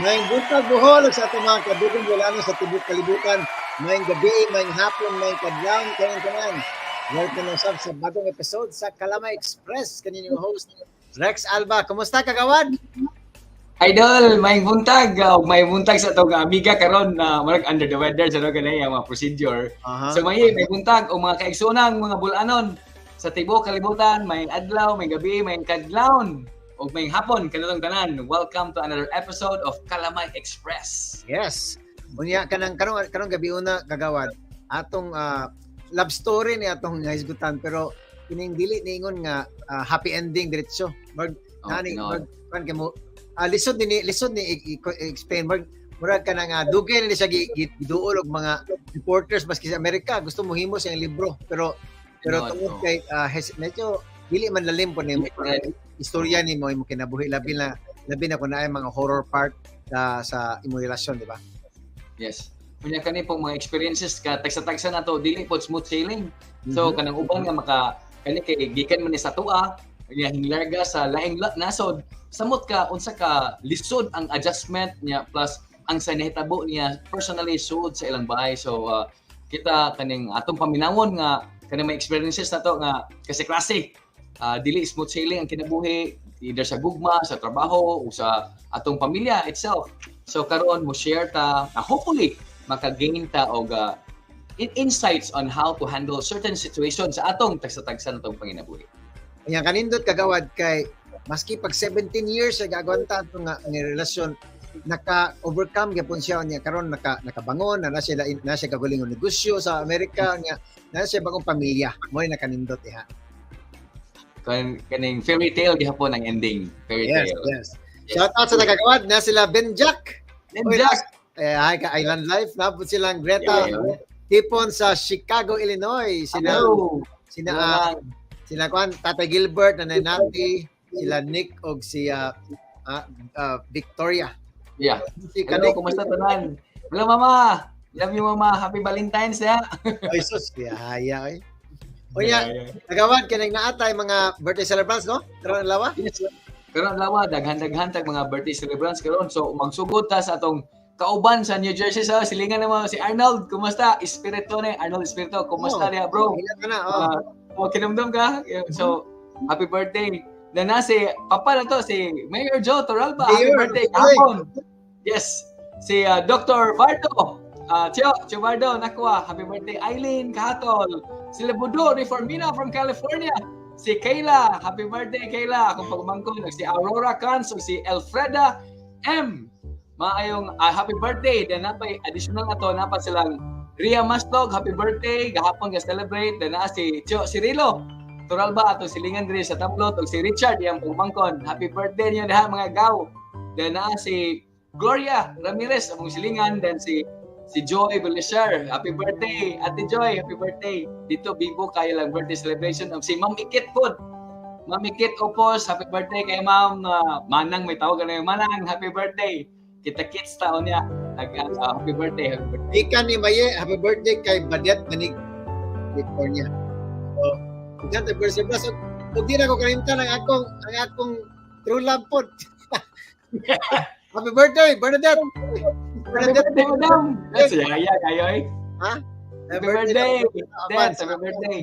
Mayang buntag buhol sa atong mga kadugang Boholana sa tibok kalibutan. Mayang gabi, mayang hapon, mayang kadlawon kaning tanan. Welcome na sa bagong episode sa Kalamay Xpress. Kaninyo host Rex Alba. Kumusta kagawad? Idol, may buntag may buntag sa tong amiga karon na marag under the weather sa ganay ang mga procedure. So may buntag o mga kaigsunang mga bulanon sa tibuok kalibutan, may adlaw, may gabi, may kadlawon o may hapon kanatong tanan. Welcome to another episode of Kalamay Xpress. Yes. Unya kanang karong gabi una kagawad. Atong love story ni atong hisgutan pero kining dili niingon nga happy ending diretso. Mag nani mag kan kamo lisod ni explain murag ka nga dugay ni siya giduol og mga reporters maski sa Amerika gusto mo himo siyang libro pero tungod kay medyo dili man lalim po ni istorya ni mo kinabuhi labi na kun naay mga horror part sa imong relasyon, di ba? Yes. Kunya kani pong mga experiences ka tagsa-tagsa na to dili pod smooth sailing. So kanang uban nga kani kay gikan man ni sa tuwa niya hinglarga sa laing nasod samot ka unsa ka lisod ang adjustment niya plus ang sa nahitabo niya personally suod sa ilang bahay. So kita kaning atong paminawon nga kanang may experiences na to nga kasi klase dili smooth sailing ang kinabuhi either sa gugma, sa trabaho o sa atong pamilya itself. So karon mo share ta hopefully maka-gain ta og insights on how to handle certain situations sa atong tagsa-tagsa natong panginabuhi. Yang kanindot kagawad kay maski pag 17 years sa gagawanta ito nga ang relasyon naka-overcome gyapon siya niya karon nakabangon na siya kagaling og negosyo sa Amerika niya na siya bagong pamilya mo na kanindot iha. Kaning fairy tale gihapon ang ending. Fairy tale. Yes. Shout out sa nagagawad na sila Benjack. Hi ka Island Life napod silang Greta tipon sa Chicago, Illinois. Sila kwan Tatay Gilbert na Nati, sila Nick og si Victoria. Yeah. Hello, kumusta tanan? Hello mama. Love you mama. Happy Valentine's ya. Ay sus, haya oy. Oya, nagawad kanang naatay mga birthday celebrants no? Karon lawa? Yes. Karon lawa daghan-daghan tag mga birthday celebrants karon. So magsugod ta sa atong kauban sa New Jersey sa silingan naman si Arnold. Kumusta? Espiritu ni Arnold Espiritu. Kumusta niya, bro? Kinamdam ka? So, happy birthday. Na si Papa na to, si Mayor Joe Toralba. Happy birthday. Kahapon. Yes. Si Dr. Bardo. Chio Bardo, nakwa. Happy birthday. Eileen Kahatol. Si Lebudo Reformina from California. Si Kayla. Happy birthday, Kayla. Kung pagmangkon. Si Aurora Cans. Si Elfreda M. Maayong happy birthday. Then napay additional na to. Napa silang Ria Maslog, happy birthday. Gahapon ka celebrate. Then si Chio Cirilo Toralba ato silingan diri sa Tamplot ug si Richard yang pumangkon. Happy birthday niyo diha mga gaw. Then si Gloria Ramirez among silingan. Then si Joy Belisar, happy birthday. Ate Joy, happy birthday. Dito bibo kayo lang birthday celebration of si Ma'am Ikit pod. Ma'am Ikit Opos, happy birthday kay Ma'am Manang, may tawag na yung Manang, happy birthday. Kita kids taon niya. Happy birthday. Ikan ni Maye, happy birthday kay Badet Manig, California. So, happy birthday. So, kung di na ko kalimtan ang akong true love po. Happy birthday, Bernadette. Happy birthday, madam. That's yaya kayo eh. Ha? Happy birthday. Dance, happy birthday.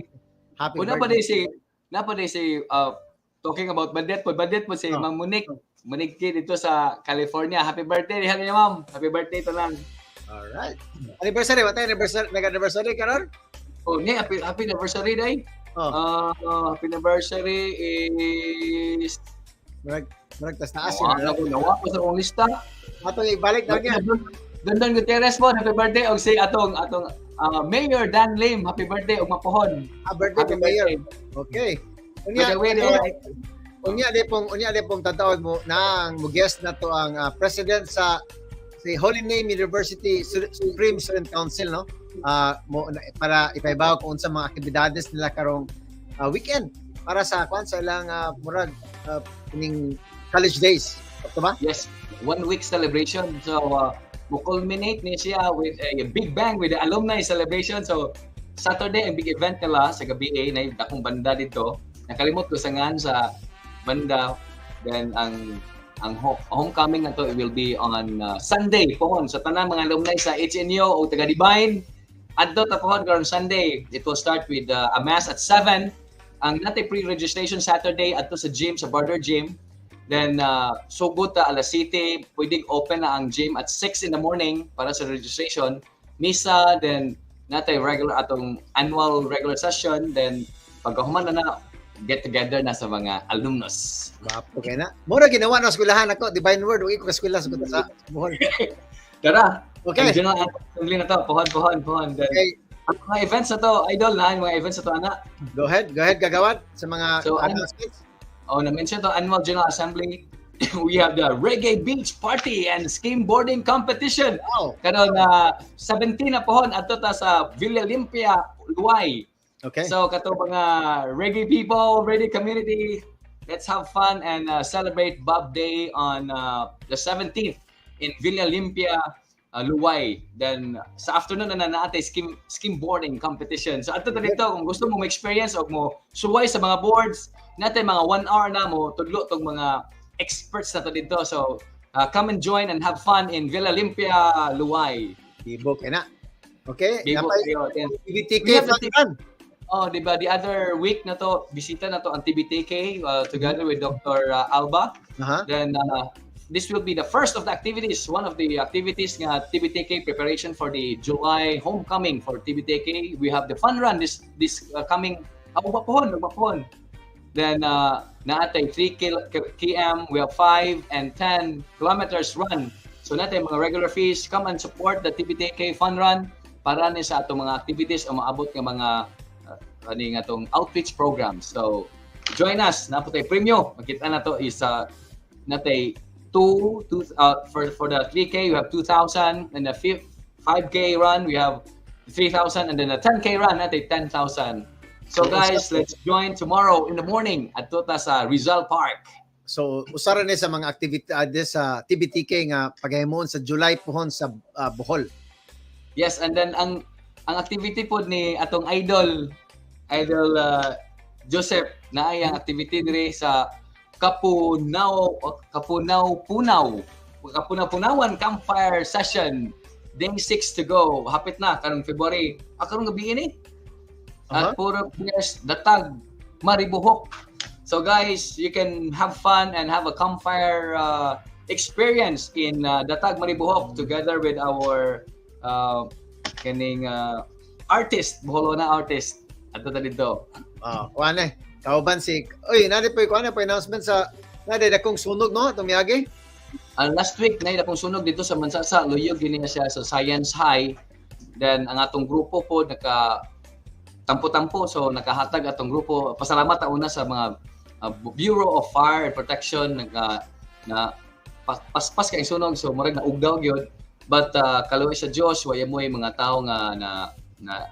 Happy birthday. Napaday si talking about Badet po si Ma'am Monique dito sa California. Happy birthday diha niya, ma'am. Happy birthday to lang. Alright. Anniversary, what anniversary? Nag-anniversary karon? Oh, happy anniversary day. Happy anniversary is Marag tas taas nawa ko sa akong lista. Atong ibalik na niya. Dondon Gutierrez po, happy birthday og si atong Mayor Dan Lim, happy birthday og mapuhon. Birthday Mayor. Okay. Unya de pong tatawag mo nang guest na to ang president sa si Holy Name University Supreme Student Council no. Para ipaibaw kung unsa mga aktibidades nila karong weekend para sa sa ilang murag ning college days. Ito ba? Yes, 1 week celebration. So mo-culminate ni siya with a big bang with the alumni celebration. So Saturday ang big event nila sa gabi na akong banda dito. Nakalimot ko sa ngan sa banda. Then ang ang homecoming na to will be on Sunday pohon sa tanang mga alumni sa HNU o taga Divine. Adto ta pohon karon Sunday. It will start with a mass at 7. Ang natin pre-registration Saturday adto sa gym, sa Border Gym. Then sugod ta alas 7, pwedeng open na ang gym at 6 in the morning para sa registration. Misa, then natay regular atong annual regular session, then pagkahuman na get together na sa mga alumnus. Wapo kay na. Mura ginawa na eskwelahan ako, Divine Word, uy ko eskwela sa Bohol. Tara. Okay. Ang general assembly na to, pohon. Then, Okay. ang mga events na to, idol na, yung mga events na to, ana. Go ahead, Gagawad sa mga So, announcements. Na-mention to annual general assembly. We have the Reggae Beach Party and Skimboarding Competition. Wow. Karon 17 na pohon adto ta sa Villa Limpia, Luay. Okay. So kato mga reggae people, reggae community, let's have fun and celebrate Bob Day on the 17th in Villa Limpia, Luay. Then sa afternoon na naatay skimboarding competition. So ato dito kung gusto mo experience o mo suway sa mga boards, natin mga 1 hour na mo tudlo tong mga experts na to dito. So come and join and have fun in Villa Limpia, Luay. Bibo kay na. Okay. Bibo kayo. TBTK fun. Oh, di ba? The other week na to, bisita na to ang TBTK together with Dr. Alba. Uh-huh. Then this will be the first of the activities, one of the activities nga TBTK preparation for the July homecoming for TBTK. We have the fun run this coming magpapon. Then naatay 3 km, we have 5 and 10 kilometers run. So natin mga regular fees, come and support the TBTK fun run para ni sa atong mga activities o maabot ng mga nga tong outreach programs. So join us, naputay premyo. Makita na to is natay 2 for the 3K we have 2,000, and the 5K run we have 3,000, and then the 10K run natay 10,000. So guys, let's join tomorrow in the morning at Tota sa Rizal Park. So usaran ni sa mga activity sa TBTK nga pagahimon sa July pohon sa Bohol. Yes, and then ang activity po ni atong idol Joseph na ay ang activity dire sa Kapunaw-Punawan Campfire Session. Day 6 to go. Hapit na karong February. Karong gabi ini. At puro players datag maribuhok. So guys, you can have fun and have a campfire experience in Datag Maribuhok together with our artist, Boholana artist. Ato ta dito. Kuan kauban si nari po announcement sa nari dakong sunog no tumiyagi. Last week na akong sunog dito sa Mansasa, luyog gini siya sa Science High. Then ang atong grupo po tampo-tampo, so nakahatag atong grupo. Pasalamat ta una sa mga Bureau of Fire and Protection na paspas kay sunog, so murag na ugdaw gyud. But kaluoy sa Dios way mo mga tao na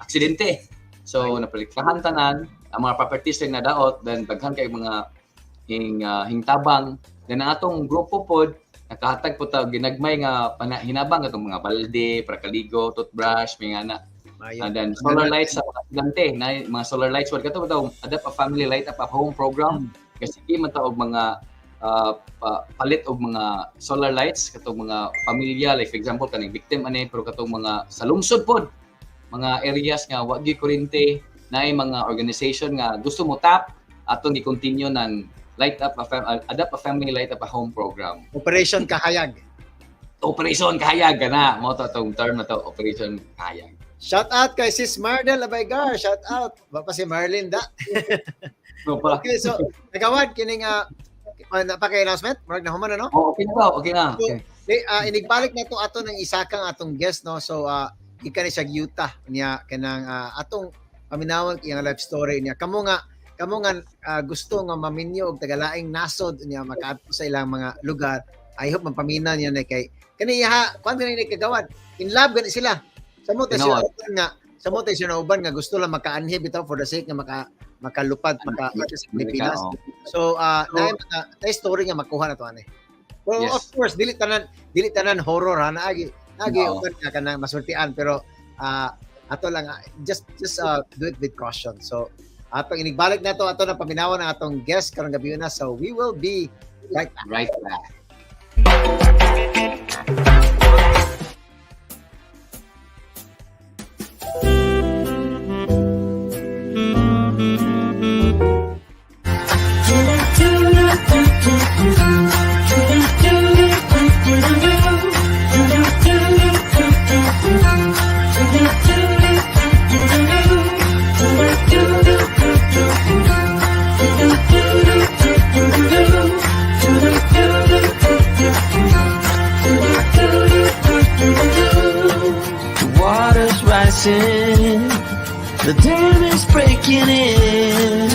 aksidente. So napaliktahan tanan ang mga properties na nadaot, then daghan kay mga hingtabang. Then ang atong grupo pod nakahatag po ta ginagmay nga hinabang atong mga balde, prakaligo, toothbrush, mga na. And then solar lights sa mga estudyante, mga solar lights wala kato daw adapt a family light up a home program kasi man ta og mga palit og mga solar lights katong mga pamilya, like for example kaning victim ani, pero katong mga sa lungsod pod mga areas nga wa gyud kuryente, naay mga organization nga gusto mo tap atong i-continue ng light up adapt a family light up a home program. Operation Kahayag. Operation Kahayag kana mo to tong term na to, Operation Kahayag. Shout out kay Sis Mardel Abaygar, shout out. Ba pa si Marlinda. No pa. Okay, so nagawad kining napaka-announcement, marag na human no? Oh, okay na. Okay na. Okay. Inigbalik na to ato ng isa kang atong guest no. So ika ni siya Utah niya kanang atong paminawan iyang life story niya. Kamo nga gusto nga maminyo og tagalaing nasod niya makaadto sa ilang mga lugar. I hope mampamina niya na kay kaniya kwan ni kagawad. In love gani sila. Samo ta siya uban nga gusto lang makaanhi bitaw for the sake nga makalupad sa Pilipinas. So na story nga makuha na to ani. Well, yes. Of course dili tanan horror ha naagi uban ka kanang masultian, pero ato lang just do it with caution. So atong inigbalik na to ato na paminawan ang atong guest karong gabi na, so we will be right back. The water's rising, the dam is breaking in.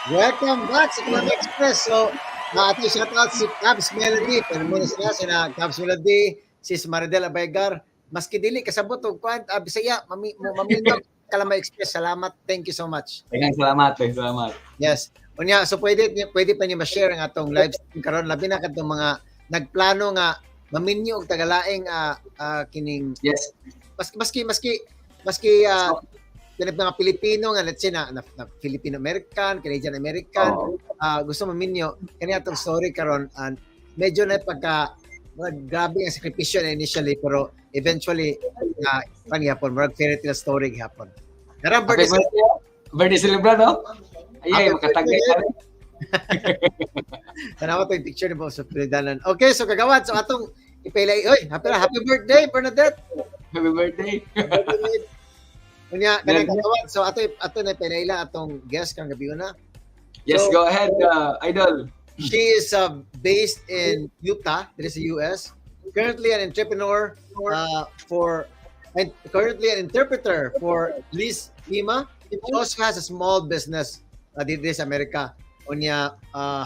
Welcome back sa Kalamay Xpress. So, ating shoutout si Cabs Melody. Pero muna sila Cabs Melody, sis Maridel Abaygar. Maski dili kasabot og kwant Bisaya, maminag Kalamay Xpress. Salamat. Thank you so much. Salamat. Yes. Unya, so pwede pa niyo ma-share ang atong live stream karon labi na kadtong mga nagplano nga maminyo og tagalaing kining Yes. maski kanang mga Pilipino nga let's say na Filipino-American, Canadian-American, gusto maminyo kani atong story karon medyo na grabe ang sakripisyo na initially pero eventually pangyapon marag fairy tale story gihapon. Karang Birthday celebrant, no? Ay, makatagay ka rin. Tanawa to yung picture ni Boss Pridanan. Okay, so kagawad, so atong ipilay, happy birthday, Bernadette! Happy birthday! Kunya, kanang kagawad, so ato na ipilay lang atong guest kang gabi na. Yes, So, go ahead, Idol. She is based in Utah, that is the US. Currently an entrepreneur currently an interpreter for Liz Lima. She also has a small business dito sa Amerika. Unya,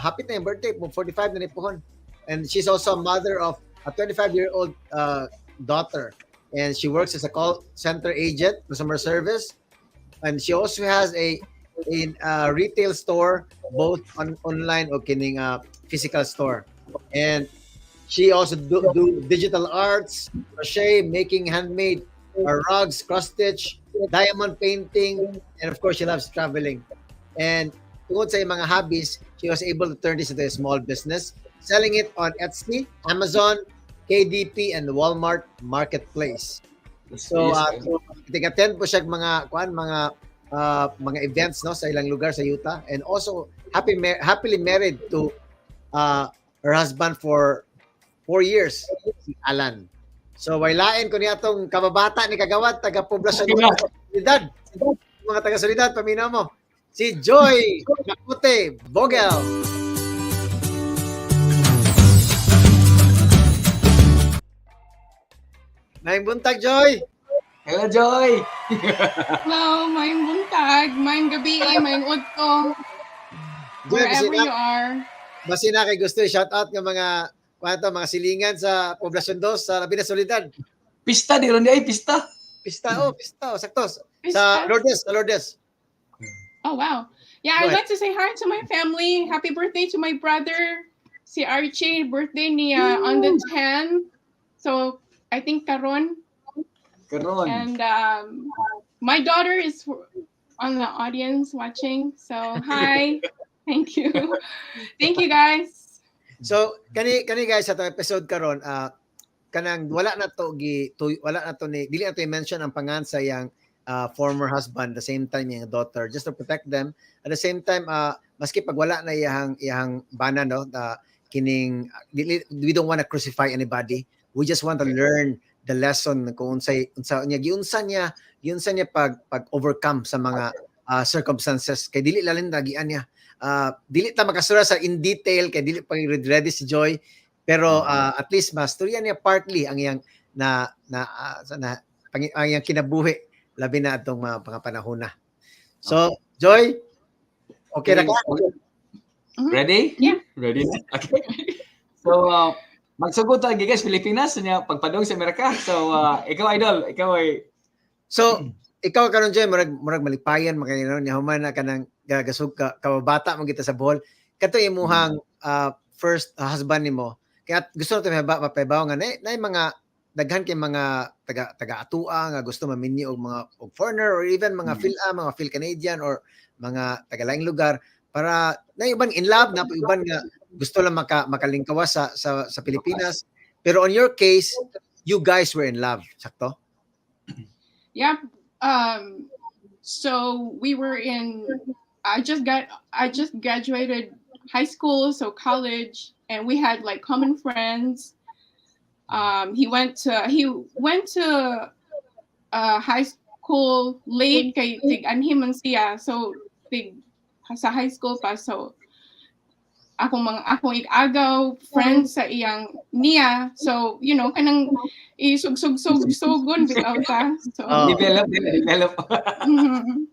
happy na yung birthday, 45 na ni pohon. And she's also a mother of a 25-year-old daughter. And she works as a call center agent, customer service. And she also has a retail store, both online or kining physical store. And she also do digital arts, crochet, making handmade rugs, cross stitch, diamond painting, and of course she loves traveling. And tungkol sa mga hobbies, she was able to turn this into a small business, selling it on Etsy, Amazon, KDP, and Walmart Marketplace. So, tig-attend po siya mga events no sa ilang lugar sa Utah, and also happily married to her husband for 4 years, si Alan. So, wailain ko niya itong kababata ni Kagawad, taga-poblasyon ng Solidad. Mga taga-Solidad, paminaw mo. Si Joy Nakute Vogel. Maayong buntag, Joy. Hello, Joy. Hello, maayong buntag, maayong gabi, maayong udto, wherever you are. Basi na kay gusto i-shout out ng mga silingan sa Poblasyon 2 sa Labi na Solidad. Pista, di ron di ay, pista. Pista, sakto. Pista? Sa Lourdes. Oh, wow. Yeah, I'd like to say hi to my family. Happy birthday to my brother, si Archie. Birthday niya on the 10th. So, I think karon. And my daughter is on the audience watching. So, hi. Thank you. Thank you, guys. So, kani guys sa episode karon, kanang wala na to ni dili na to i-mention ang pangan sa yang former husband, the same time yung daughter, just to protect them. At the same time, maski pag wala na iyang bana, no, we don't want to crucify anybody. We just want to learn the lesson kung unsa niya pag overcome sa mga circumstances. Kay dili lalin dagian niya. Dili ta makasura sa in detail kay dili pa ready si Joy, pero at least masturya niya partly ang iyang ang iyang kinabuhi labi na atong mga panahon na. So, Joy, okay na ka? Ready? Yeah. Ready? Okay. So, Magsugod ta gigas Pilipinas niya pagpadong sa Amerika. So ikaw idol, ikaw ay So, ikaw karon Joy, murag malipayan makayno nya human na kanang gagasug ka kababata mo kita sa Bohol. Kato imuhang first husband nimo. Kaya gusto nato mapabaw nga na mga daghan kay mga taga-atua nga gusto maminyo og mga og foreigner or even mga mga Phil Canadian or mga taga-laing lugar para na iban in love na iban nga gusto lang makalingkawas sa Pilipinas. Pero on your case, you guys were in love, sakto? Yeah. So we were in. I just graduated high school, so college, and we had like common friends. He went to high school late kay tig anhi man siya, so tig sa high school pa, so akong igagaw friends sa iyang niya, so you know kanang isug-sug-sugon bitaw ta, so develop.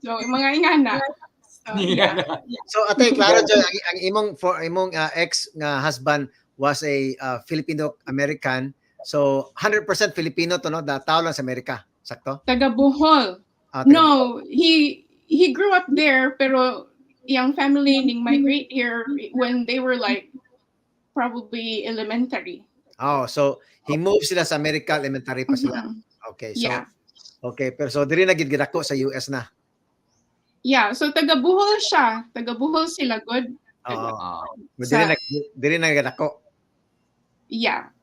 So mga ingana. So, yeah. So atay klaro Joy, ang imong ex nga husband was a Filipino American. So 100% Filipino to no, tao lang sa Amerika. Sakto? Taga Bohol. No, he grew up there pero yung family ning migrate here when they were like probably elementary. Oh, so he moved sila sa America, elementary pa sila. Okay, so yeah. Okay, pero so diri na gid gidako sa US na. Yeah, so taga Bohol siya. Taga Bohol sila good. Oo. Diri na gidako. Yeah.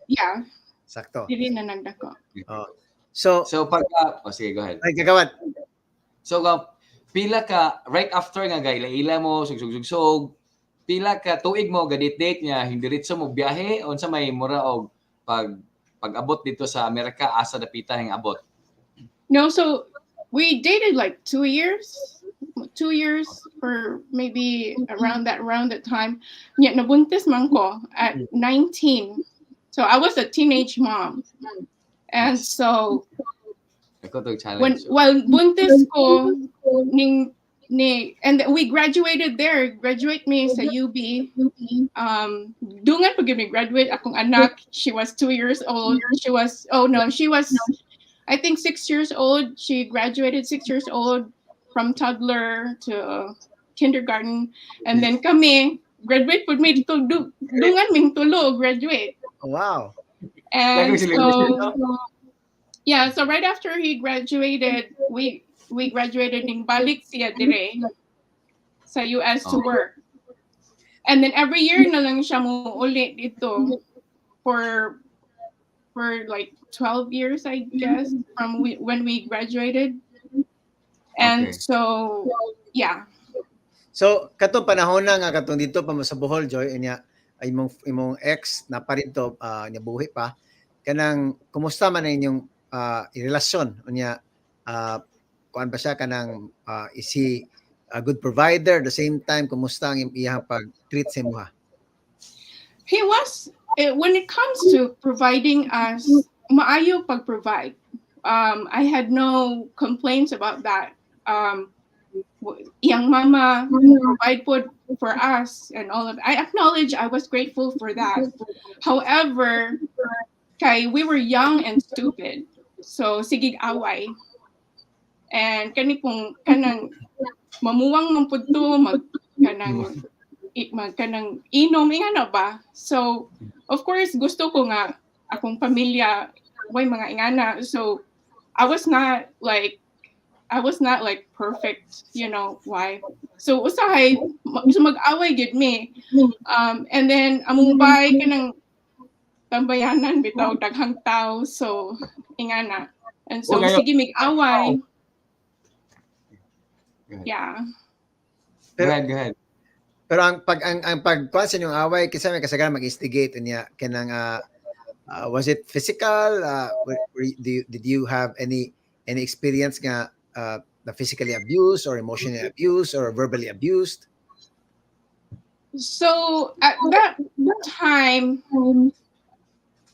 Yeah. Sakto. Dili na nagdako. Oh. So sige, go ahead. Ay gagawad. So pila ka right after nga ila mo sugsug pila ka tuig mo gadit-date niya hindiritso mo biyahe unsa may mura og pag-abot dito sa Amerika asa dapita hang abot? No, so we dated like 2 years. 2 years or maybe around that time. Yet nabuntis man ko at 19. So I was a teenage mom. And so while buntis ko and we graduated there. Graduate me sa UB. Dungan pag mi graduate akong anak, she was 2 years old. She was I think 6 years old. She graduated 6 years old. From toddler to kindergarten, and then kami graduate pud mi dito dungan ming tulo graduate. Oh, wow. And so yeah, so right after he graduated, we graduated ning balik siya dire sa US to work. And then every year na lang siya mo ulit dito for like 12 years I guess from when we graduated. And so, yeah. So, katong panahon na nga katong dito pa mo sa Bohol, Joy, niya imong ex na pa rito niya buhi pa. Kanang kumusta man ang inyong relasyon niya kuan ba siya kanang is he a good provider at the same time kumusta ang iyang pag-treat sa imuha? He was when it comes to providing us maayo pag-provide. I had no complaints about that. Young mama provide food for us and all of that. I acknowledge I was grateful for that. However, we were young and stupid. So sigig away. And kanang mamuwang ng pudto kanang inom ingana ba. So of course gusto ko nga akong pamilya way mga ingana. So I was not like perfect, wife. So usahay mag-away gid me. And then among bay kanang tambayanan bitaw daghang tao, so ingana. And so sige mig-away. Yeah. Go ahead. Pero ang pagkuan sa inyong away kasi may kasagaran mag-instigate niya kanang was it physical? Did you have any experience nga na physically abused or emotionally abused or verbally abused? So at that time,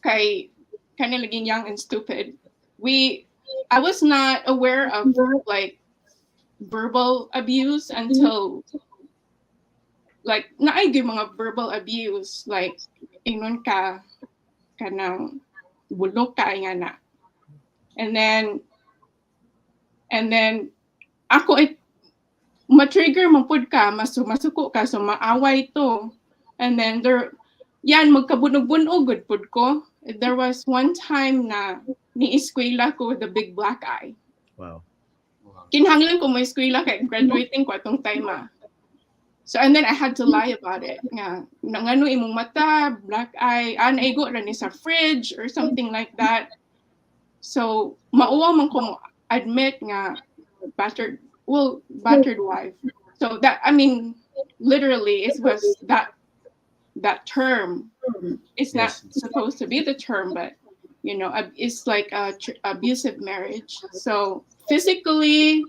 kind of laging young and stupid. I was not aware of like verbal abuse until like naay gyud mga verbal abuse, like ingon ka kanang bulok ka nga na. And then ako ma-trigger man pud ka, masuko ka, so maaway to. And then magkabunog-bunog gud pud ko. There was one time na ni-eskwela ko with a big black eye. Wow. Kinahanglan ko mo eskwela kay graduating ko atong time So and then I had to lie about it. Nga nangano imong mata, black eye, anaigo ra ni sa fridge or something like that. So mauwa man ko mo admit nga battered wife. So that, I mean, literally it was that term. It's not supposed to be the term, but you know, it's like a abusive marriage. So physically,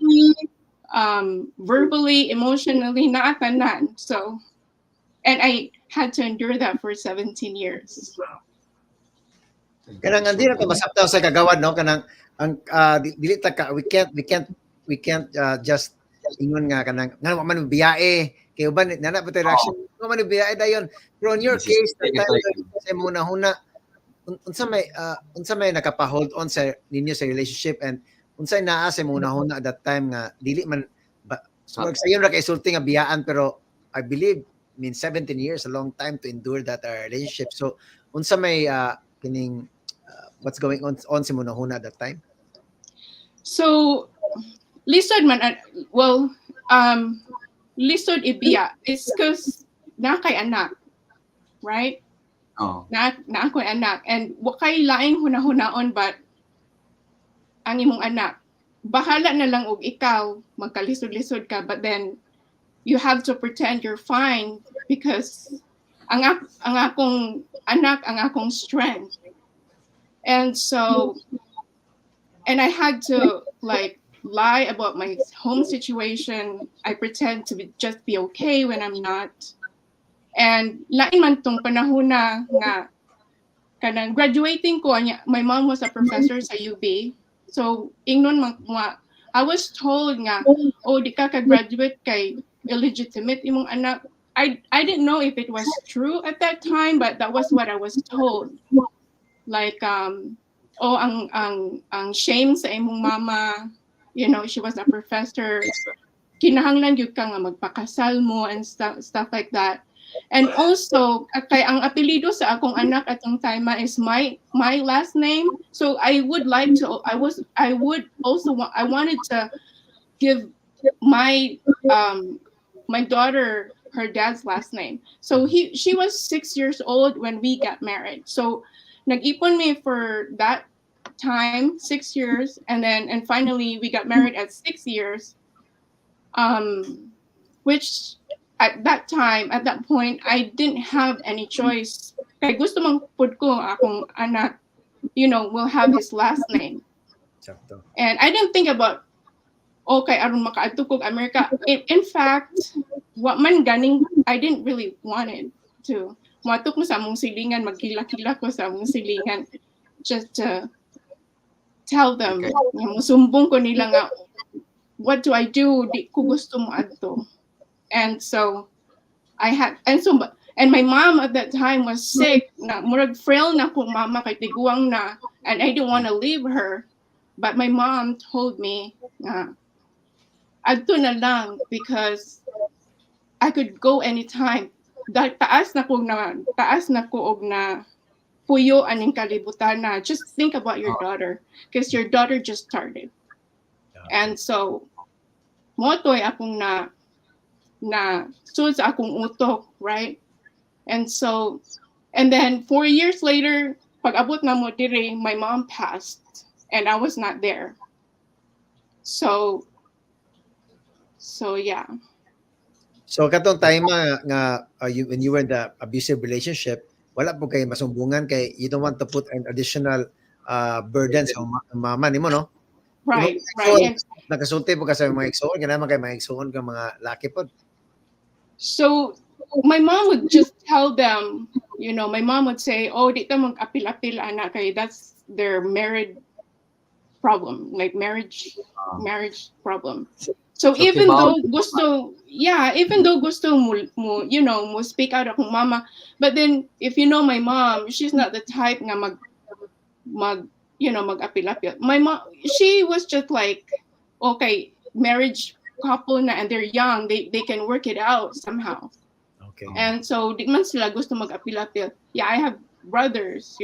verbally, emotionally, naatanan. So, and I had to endure that for 17 years. Kanang hindi na to masaptaw sa kagawad, no? Kanang ang dili ta ka, we can't just ingon nga kanang nga man biyae kay uban nana pa reaction nga man biyae dayon. Pero in your case, that time sa muna huna unsa may nakapa-hold on sa ninyo sa relationship, and unsay naa sa muna huna at that time nga dili man so sayon ra kay sulti nga biyaan, pero I believe 17 years, a long time to endure that relationship. So unsa may kining what's going on sa muna huna at that time? So lisod man lisod ibiya is because na kay anak, right? Na ako anak, and wakay laing hunahunaon, but ang imong anak bahala na lang og ikaw magkalisod-lisod ka, but then you have to pretend you're fine because ang akong anak ang akong strength. And so and I had to like lie about my home situation. I pretend to just be okay when I'm not. And lain man tong panahon na nga kanang graduating ko, my mom was a professor sa UB. So ingnon I was told nga, oh, di ka graduate kay illegitimate imong anak. I didn't know if it was true at that time, but that was what I was told. Like oh, ang shame sa imong mama, you know, she was a professor. Kinahanglan gyud ka nga magpakasal mo and stuff like that. And also, kay ang apelyido sa akong anak atong time is my last name. So I wanted to give my daughter her dad's last name. So she was 6 years old when we got married. So nag-ipon me for that time, 6 years, and finally we got married at 6 years. Which at that point, I didn't have any choice. Kay gusto man pud ko akong anak, you know, will have his last name. And I didn't think about, okay, aron makaadto kog America. In fact, what man ganing, I didn't really wanted to. Matuk mo sa among silingan, magkila-kila ko sa among silingan, just to tell them, musumbong ko nila nga, what do I do? Di ko gusto mo adto. And so and my mom at that time was sick, na murag frail na ko mama kay tiguang na, and I didn't want to leave her. But my mom told me na adto na lang because I could go anytime. Taas na ko og na puyo aning kalibutan na. Just think about your daughter because your daughter just started. And so mo toy akong na sud sa akong utok, right? And so, and then 4 years later, pag abot na mo dire, my mom passed and I was not there. So yeah. So katong time nga when you were in the abusive relationship, wala po kayo masumbungan kay you don't want to put an additional burden sa mama nimo, no? Right. Nakasulti po kasi mga igsoon, ganun kay mga igsoon ka mga laki po. So my mom would just tell them, you know, my mom would say, oh, di ka mag-apil-apil anak kay that's their married problem, like marriage problem. So So, even kibaw. though gusto mo, mo speak out akong mama, but then if you know my mom, she's not the type nga mag-apil-apil. My mom, she was just like, okay, marriage couple na and they're young, they can work it out somehow. Okay. And so di man sila gusto mag-apil-apil. Yeah, I have brothers,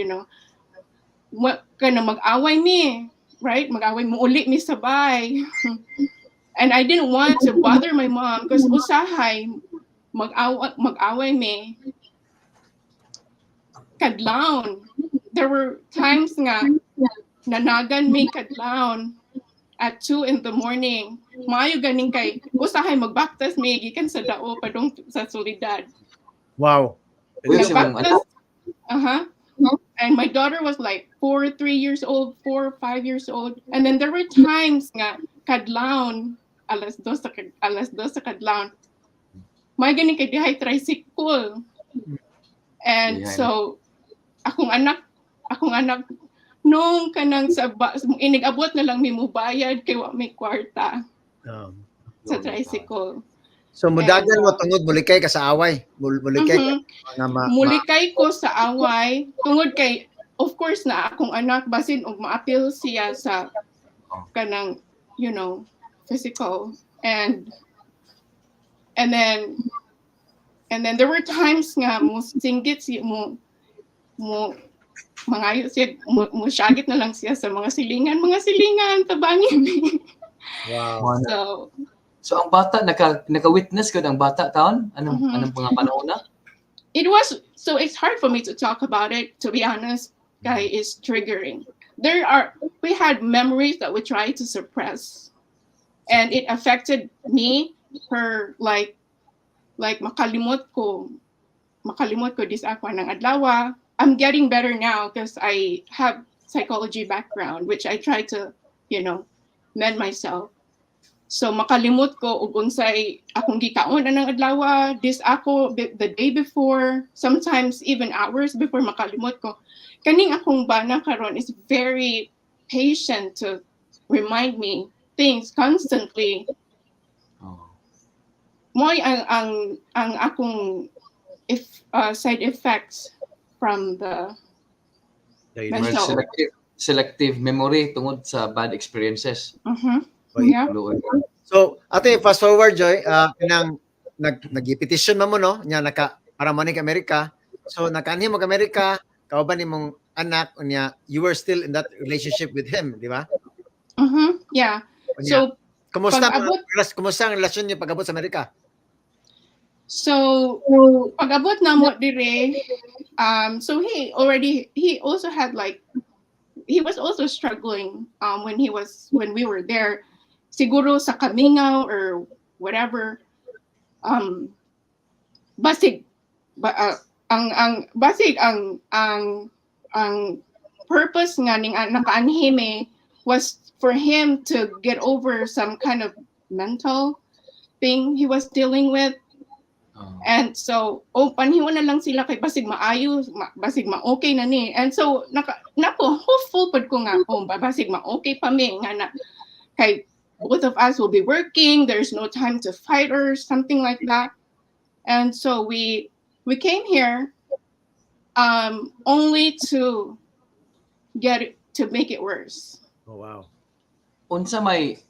mag-away mi, right? Mag-away mo uli mi sabay. And I didn't want to bother my mom because usahay mag-away mi kadlawon. There were times nga nanagan mi kadlawon at 2 in the morning. Maayo ganing kay usahay magbaktas mi gikan sa dao padung sa Soledad. Wow. Pwede si mong anak. Uh-huh. And my daughter was like 4 years old, 4 5 years old. And then there were times nga kadlawon alas 2 sa kadlawon. May ganing kay dihay tricycle. And Yeah. so akong anak nung kanang sa inigabot na lang mi mo bayad kay wa may kwarta sa tricycle. So mudagan mo tungod mulikay ka sa away. Mulikay ka nga mulikay ko sa away tungod kay of course na akong anak basin og maapil siya sa kanang physical and then there were times nga mo singgit siya mo mangayo siya mo syagit na lang siya sa mga silingan tabangin. Wow. So ang bata naka-witness ko ng bata taon anong mga panahon na? So it's hard for me to talk about it, to be honest. Kay is triggering. We had memories that we tried to suppress, and it affected me. Like makalimot ko this ako ng adlaw. I'm getting better now because I have psychology background, which I try to mend myself. So makalimot ko ug unsay akong gikaon anang adlaw, this ako the day before, sometimes even hours before makalimot ko. Kaning akong bana karon is very patient to remind me things constantly. Moy ang akong side effects from the mental. Selective memory tungod sa bad experiences. Yeah. So, ate, fast forward, Joy, nag-petition mo no, nya para manig Amerika. So, nakaanhi mo Amerika, kauban nimong anak, nya you were still in that relationship with him, di ba? Yeah. So, kumusta ang relasyon niyo pag-abot sa Amerika? So, pag-abot na mo dire, so he also had he was also struggling when we were there. Siguro sa kamingaw or whatever. Ang purpose nga ning nakaanhime was for him to get over some kind of mental thing he was dealing with. And so panhiwan na lang sila kay basig maayo, basig ma-okay na ni. And so nako hopeful pud ko nga basig ma-okay pa mi nga na kay both of us will be working, there's no time to fight or something like that. And so we came here only to make it worse. Oh wow. Unsa may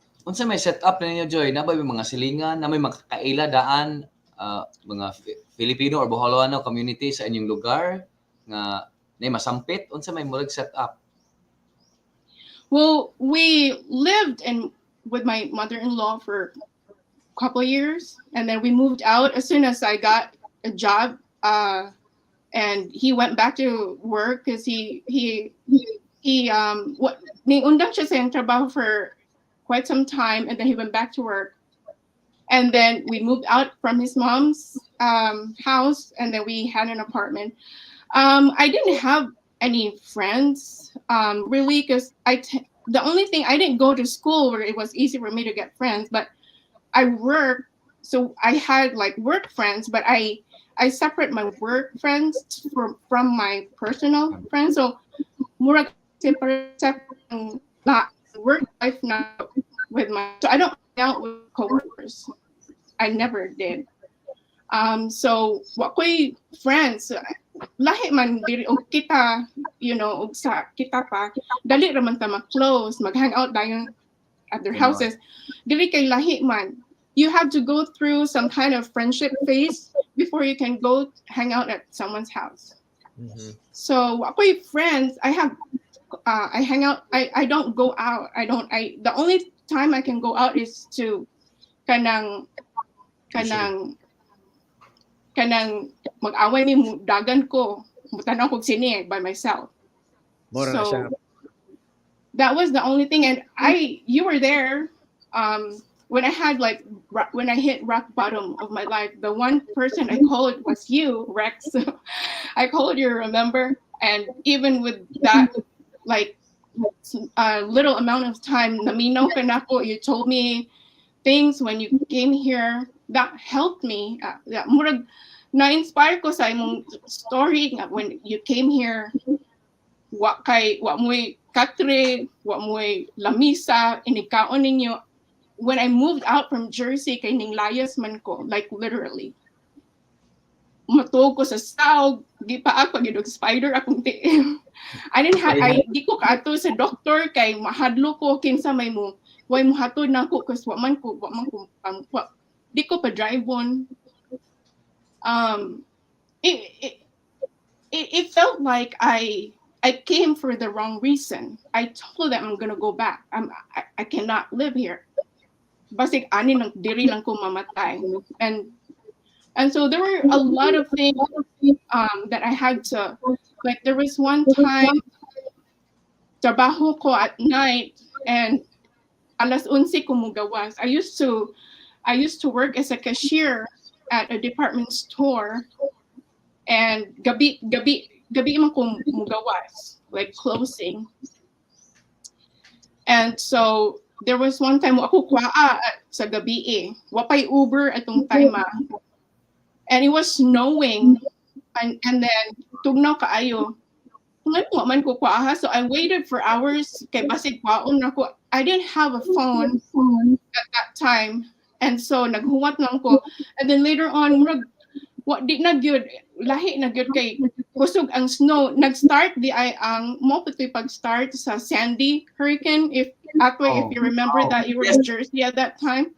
setup na ninyo, Joy? Na ba may mga silingan, na may makakaila daan mga Filipino or Boholana community sa inyong lugar nga na masampit? Unsa may murag setup? Well, we lived with my mother-in-law for a couple of years, and then we moved out as soon as I got a job, and he went back to work because he undang siya sa trabaho for quite some time, and then he went back to work, and then we moved out from his mom's house, and then we had an apartment. I didn't have any friends really because the only thing, I didn't go to school where it was easy for me to get friends, but I worked, so I had work friends, but I separate my work friends from my personal friends. So murag separate work life now with so I don't hang out with coworkers. I never did. So wa ko'y friends, lahi man diri og kita, og sa kita pa dali ra man ta ma-close, mag-hang out dayon at their houses. Dili kay lahi man. You have to go through some kind of friendship phase before you can go hang out at someone's house. So wa ko'y friends, I hang out. I don't go out. The only time I can go out is to kanang mag-away ni dagan ko, mutanaw ko sini by myself. So that was the only thing, and you were there when I hit rock bottom of my life. The one person I called was you, Rex. I called you, remember? And even with that, like a little amount of time, naminaw ka na ko, you told me things when you came here that helped me. Murag na-inspire ko sa imong story when you came here. Wa mo'y katre, wa mo'y lamisa, inikaon ninyo. When I moved out from Jersey, kay ning layas man ko, like literally. Matuog ko sa saog, gipaak pag yun spider akong tiim. Di ko kaato sa doktor kay mahadlo ko kinsa may mo. Way mo hatod na ko kasi wa man ko di ko pa drive on. It felt like I came for the wrong reason. I told them I'm gonna go back. I cannot live here. Basig ani nang diri lang ko mamatay. And so there were a lot of things that I had to, like there was one time trabaho ko at night and alas 11 ko mugawas. I used to work as a cashier at a department store, and gabi man ko mugawas, like closing. And so there was one time ako kwaa sa gabi wapay Uber atong time and it was snowing and then tugnaw kaayo. Ngayon man ko kwaa, so I waited for hours kay basig kwaon ako. I didn't have a phone at that time, and so naghuwat lang ko. And then later on, di na gyud lahi na gyud kay kusog ang snow. Nag-start di ay ang mo patoy pag-start sa Sandy hurricane. If you remember that you were in Jersey at that time.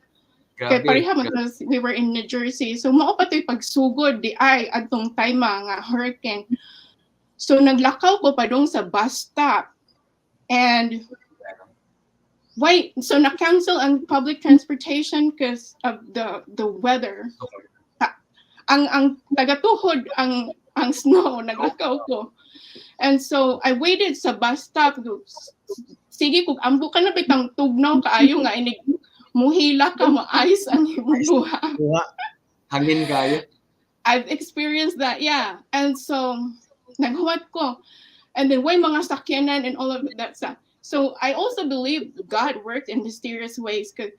Kay pareha man we were in New Jersey. So mao patoy pagsugod di ay adtong time nga hurricane. So naglakaw ko pa dong sa bus stop. And so na-cancel ang public transportation because of the weather. Ang tagatuhod ang snow, naglakaw ko. And so I waited sa bus stop. Sige kung ambo ka na bitang tugnaw kaayo nga inig muhila ka maayos ang imong buha. Hangin kayo. I've experienced that, yeah. And so naghuwat ko. And then way mga sakyanan and all of that stuff. So I also believe God worked in mysterious ways because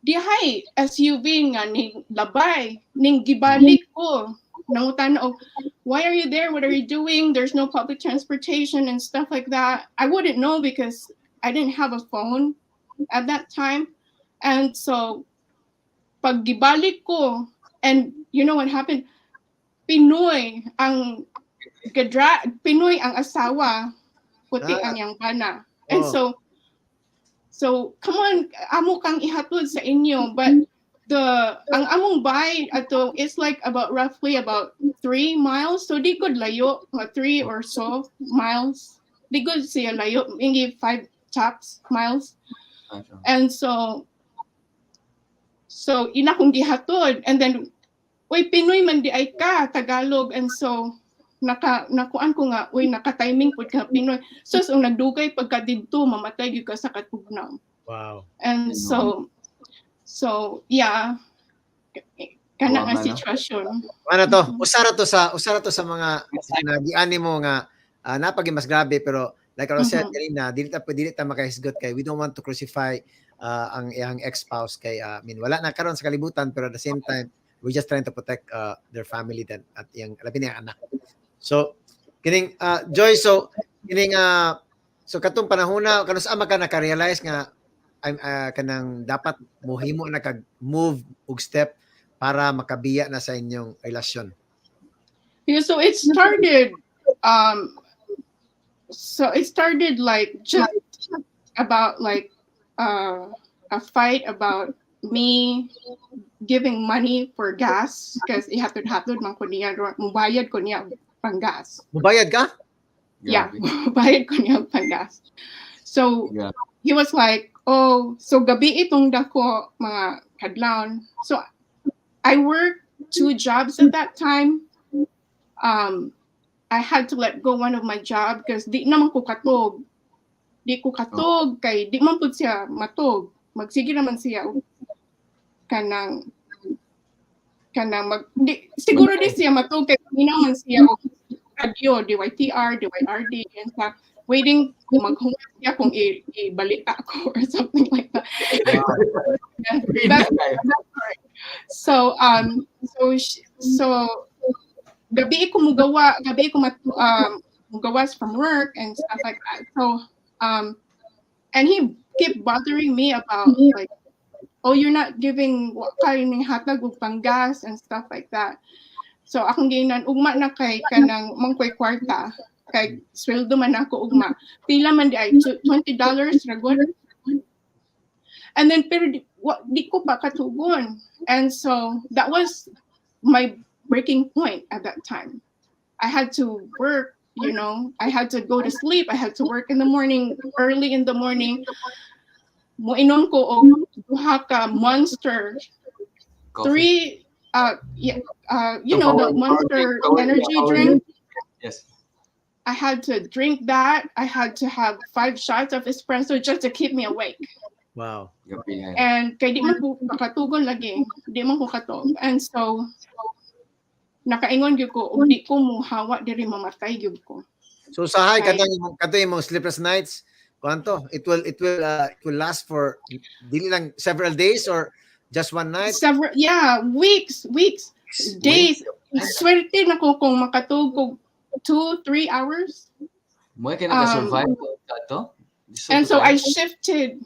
dihay SUV nga ning labay, ning gibalik ko. Nangutan og, why are you there? What are you doing? There's no public transportation and stuff like that. I wouldn't know because I didn't have a phone at that time. And so pag gibalik ko, and you know what happened? Pinoy ang asawa, puti ang yang bana. And so come on, amo kang ihatod sa inyo, but ang among bahay ato is like roughly about 3 miles. So di gud layo, 3 or so miles. Di gud siya layo, maybe 5 tops miles. And so ina kong gihatod, and then Pinoy man di ay ka Tagalog, and so nakuan ko nga, naka-timing pud ka Pinoy. So nagdugay pagka didto mamatay gyud ka sa katugnaw. Wow. And so yeah, kana nga sitwasyon. Ano to? Usara to sa mga nagiani mo nga napagi mas grabe, pero like I said kanina, dili ta makahisgot kay we don't want to crucify ang iyang ex-spouse kay wala na karon sa kalibutan, pero at the same time we're just trying to protect their family then at iyang labi niyang anak. So kining Joy, so kining So katong panahona kanus ama ka naka-realize nga kanang dapat mohimo na kag move ug step para makabiya na sa inyong relasyon. Yeah, so it started um like just about like a fight about me giving money for gas because ihatod-hatod man ko niya mubayad ko niya pang gas. Mubayad ka? Yeah, mubayad ko niya pang gas. So Yeah. he was like, "Oh, so gabi itong dako mga kadlawon." So I worked 2 jobs at that time. I had to let go one of my job because di naman ko katog. Di ko katog kay di man pud siya matog. Magsige naman siya kanang siguro di siya matog kay di naman siya og radio, DYTR, DYRD, and stuff. Waiting maghunga siya kung ibalita ako or something like that. That's right. So gabi ko mugawas from work and stuff like that. So and he kept bothering me about like, oh, you're not giving what kind ng hatag ug panggas and stuff like that. So akong ginan ugma na kay kanang mangkoy kwarta kay sweldo man ako ugma. Pila man di ay $20 ragon. And then pero di ko pa katugon. And so that was my breaking point at that time. I had to work, you know, I had to go to sleep, I had to work in the morning, early in the morning. Moinom ko og duha ka Monster, Coffee. 3 you know, the Monster energy drink. Yes. I had to drink that. I had to have 5 shots of espresso just to keep me awake. Wow. And kay di man ko makatugon lagi, di man ko katog. And so nakaingon gyud ko og di ko muhawa diri mamatay gyud ko. So sahay katong imong sleepless nights, kwanto? It will last for dili lang several days or just one night? Weeks, days. Swerte na ko kung makatug 2-3 hours. Mo kay naka-survive to? And so I shifted,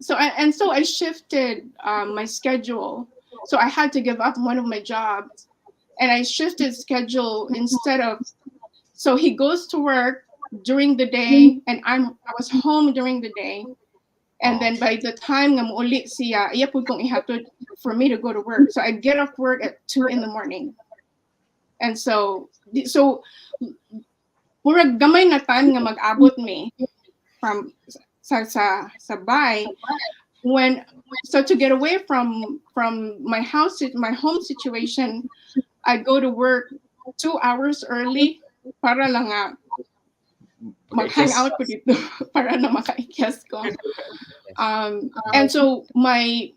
So I shifted my schedule. So I had to give up one of my jobs, and I shifted schedule instead of. So he goes to work during the day, and I was home during the day, and then by the time nga muuli siya, iya pud kong ihatod for me to go to work. So I get off work at 2 a.m. And so murag gamay na time nga mag-abot me from sa bay so to get away from my home situation, I go to work 2 hours early para lang nga mag-hang out ko dito para na makaikyas ko. And so my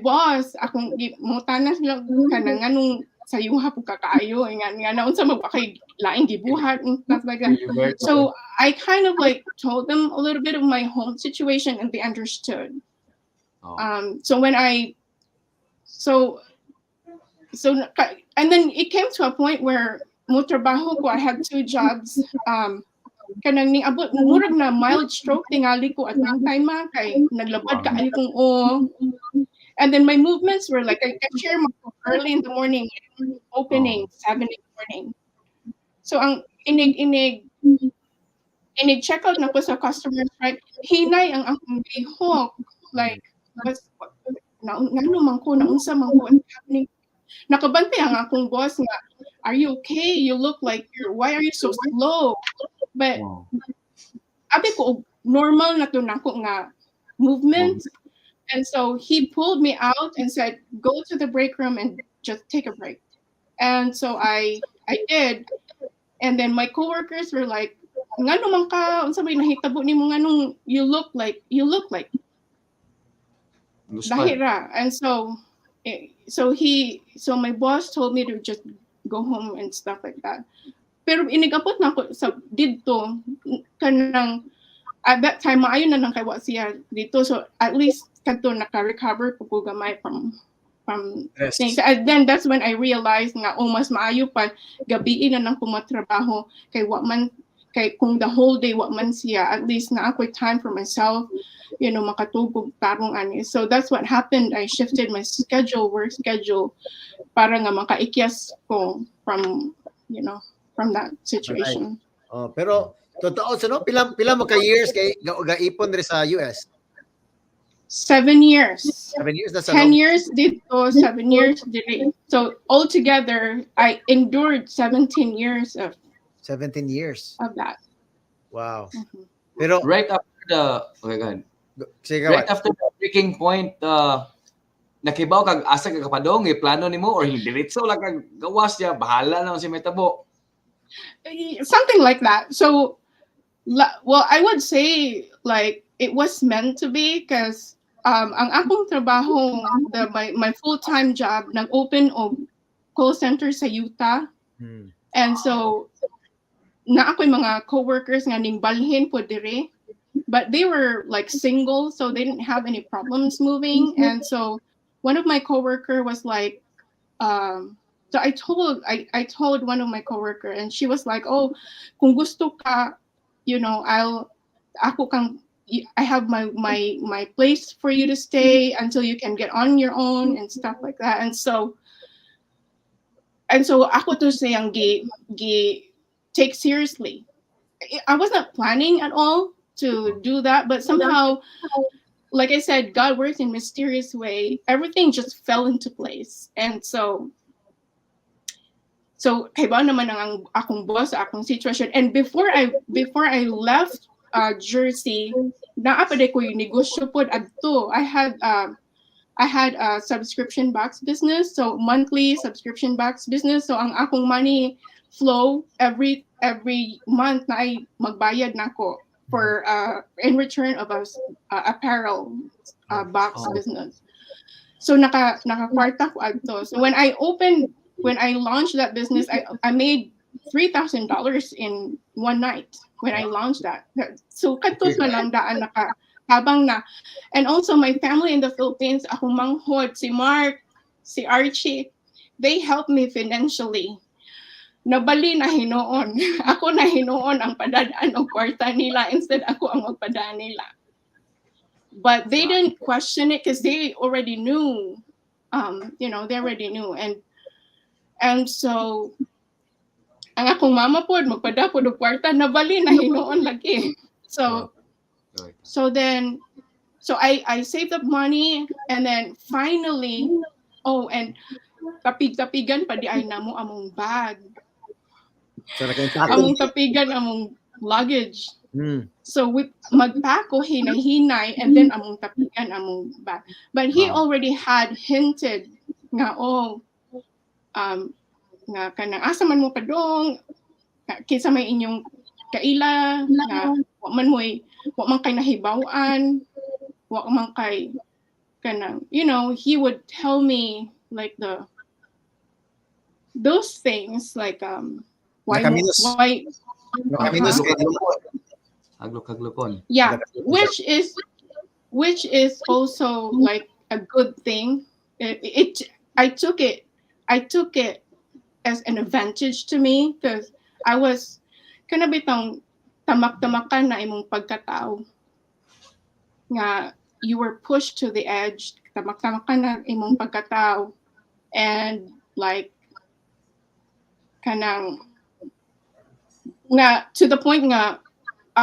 boss akong mutanas lang kanang nganong sayuha po kakaayo nga naunsa magpakay laing gibuhat and stuff like that. So I kind of like told them a little bit of my home situation and they understood. So when and then it came to a point where mo trabaho ko, I had 2 jobs. Kanang ning abot murag na mild stroke tingali ko at nang time kay naglabad ka ali kong and then my movements were like I share early in the morning, opening 7 in the morning. So ang inig check out na ko sa customers, right? Hinay ang akong gihok, like ngano man ko naunsa man ko happening. Nakabantay ang akong boss nga, are you okay? You look like why are you so slow? But abi ko normal na to nako nga movement. And so he pulled me out and said, go to the break room and just take a break. And so I did. And then my coworkers were like, ngano man ka, unsa may nahitabo nimo nganong you look like dahira. And so my boss told me to just go home and stuff like that. Pero inigapot na ko sa didto kanang at that time maayo na nang kaywa siya dito, so at least kadto naka-recover po ko gamay from things. And then that's when I realized nga mas maayo pa gabi na nang kumatrabaho kay wa man kay kung the whole day wa man siya, at least na ako'y time for myself, makatugog tarong ani. So that's what happened. I shifted my work schedule, para nga makaikyas ko from, from that situation. Oh, pero totoo no, pila mo ka years kay gaipon diri sa US? 7 years. 7 years, that's a 10 long years dito, 7 years dito. So altogether, I endured 17 years of 17 years. that. Wow. Mhm. Pero Right after okay, go ahead. sige, Right after the breaking point, nakibaw kag asa ka kapadong plano nimo or hindi diretso lang kag gawas niya bahala na si Metabo. Something like that. So, well, I would say like it was meant to be, because ang akong trabaho, my full-time job, nag-open og call center sa Utah. And so na ako'y mga coworkers nga ning balhin po dire, but they were like single, so they didn't have any problems moving. And so one of my coworker was like, so I told one of my coworker, and she was like, "Oh, kung gusto ka, I have my place for you to stay until you can get on your own," and stuff like that. And so ako to sayang gi take seriously. I wasn't planning at all to do that, but somehow, like I said, God works in mysterious way. Everything just fell into place. And so kaiba naman ang akong boss, akong situation. And before I left Jersey, naapade ko yung negosyo pod adto. I had a subscription box business, so monthly subscription box business. So ang akong money flow every month na ay magbayad nako for in return of a apparel box business. So nakakwarta ko adto. So when I launched that business, I made $3,000 in one night when I launched that. So katos na lang daan habang na. And also my family in the Philippines, akong manghod, si Mark, si Archie, they helped me financially. Nabali na hinoon. Ako na hinoon ang padadaan o kwarta nila, instead ako ang magpadaan nila. But they didn't question it because they already knew. They already knew. And so ang akong mama pod magpada pod og kwarta, nabali na hinoon lagi. So I saved up money, and then finally, and tapig-tapigan pa di ay namo among bag. So Among tapigan among luggage. So magpack ko hinay-hinay, and then among tapigan among bag. But he already had hinted nga nga kanang asa man mo padong, kinsa may inyong kaila, nga wa man kay nahibaw-an, wa man kay kanang, he would tell me like those things, like why Haglok-haglokon. yeah, which is also like a good thing. I took it as an advantage to me, because I was kana bitong tamak-tamakan na imong pagkatao nga you were pushed to the edge, tamak-tamakan na imong pagkatao, and like kanang nga to the point nga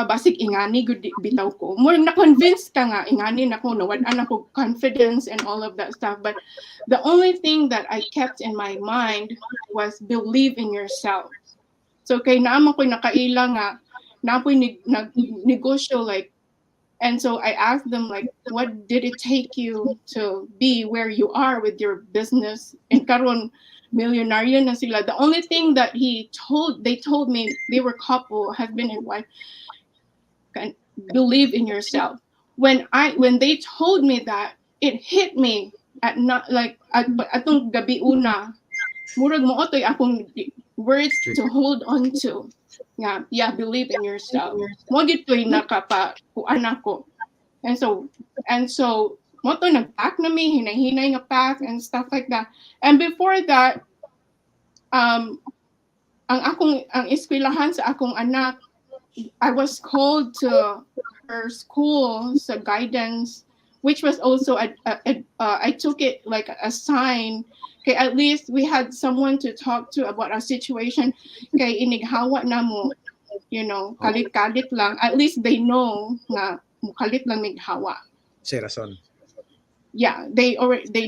basig ingani gud bitaw ko, more na convinced ka nga ingani nako, nawad-an ako confidence and all of that stuff. But the only thing that I kept in my mind was believe in yourself. So kay naamo ko'y nakaila nga napoy negosyo, like, and so I asked them like, what did it take you to be where you are with your business, and karon millionaryo na sila. The only thing that they told me, they were couple, husband and wife, believe in yourself. When they told me that, it hit me at not like atong gabi una, murag mo otoy akong words to hold on to. Yeah, believe in yourself. Mo gitoy nakapa kuan ako. And so mo to nag-pack na mi, hinay-hinay nga pack and stuff like that. And before that, ang eskwelahan sa akong anak, I was called to her school, so guidance, which was also I took it like a sign. Okay, at least we had someone to talk to about our situation. Okay, inighawa na mo, kalit-kalit lang. At least they know na mukalit lang mighawa. Si rason. Yeah, they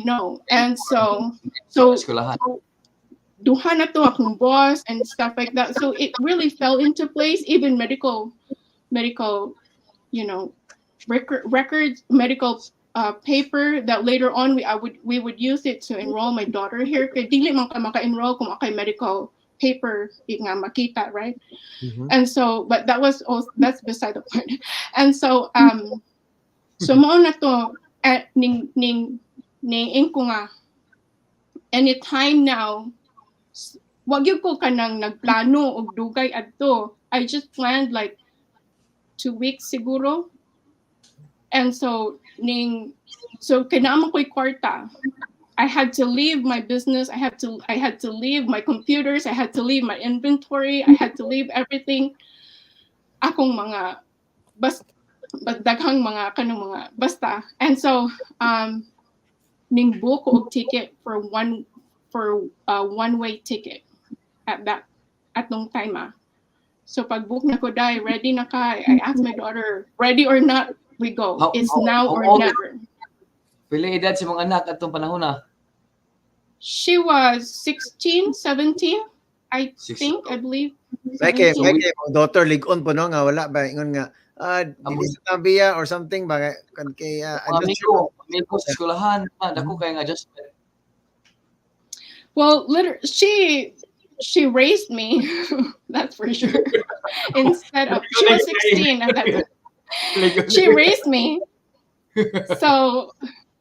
know. And so Eskwelahan. duha na to akong boss and stuff like that. So it really fell into place. Even medical, records, medical paper that later on we would use it to enroll my daughter here. Kaya dili man ka maka-enroll kung akay medical paper nga makita, right? Mhm. And so, but that's beside the point. And so, so mao na to ning ko nga anytime now. Wag yun ko kanang nagplano og dugay adto. I just planned like 2 weeks siguro. And so kailangan ko'y kwarta. I had to leave my business. I had to leave my computers. I had to leave my inventory. I had to leave everything. Akong mga daghang mga kanang mga basta. And so ning book og ticket for one-way ticket at nung time So pag book na ko dai, ready na ka, I asked my daughter, ready or not, we go. It's now or never. Pila edad si mga anak atong panahon na? She was 16, 17, I 16. believe. May kay 17. daughter ligon po no nga wala ba ingon nga dili sa tabiya or something ba kay Amigo sa eskwelahan, dako kay nga adjustment. Well, she raised me, that's for sure. Instead of she was 16 at that time. She raised me. So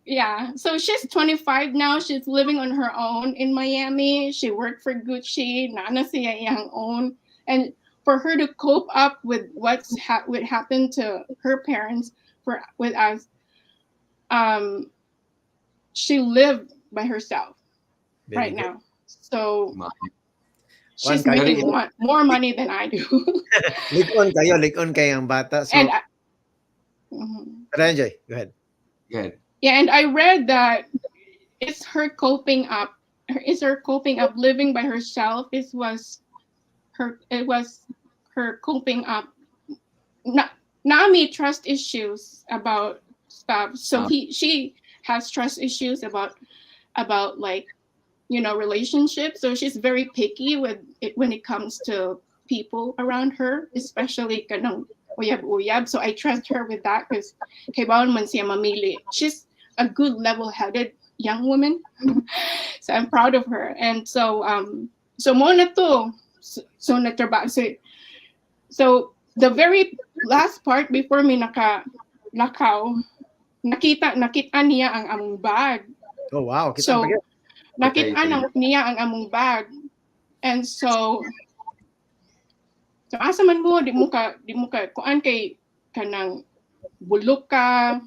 yeah, so she's 25 now. She's living on her own in Miami. She worked for Gucci, nana siya iyang own, and for her to cope up with what happened to her parents with us, she lived by herself right now. So she's making more money than I do. Likon kayo ang bata. So, And Enjoy. Go ahead. Yeah, and I read that it's her coping up. Living by herself. It was her coping up. Nami trust issues about stuff. So she has trust issues about like relationships. So she's very picky with it when it comes to people around her, especially kanang uyab. So I trust her with that because kaibaon man siya mamili. She's a good level-headed young woman. So I'm proud of her. And so mo na to. So nagtrabaho. So the very last part before me nakalakaw, nakita niya ang among bag. Oh wow. So nakita niya ang among bag. And so asa man mo di mo ka kuan kay kanang bulok ka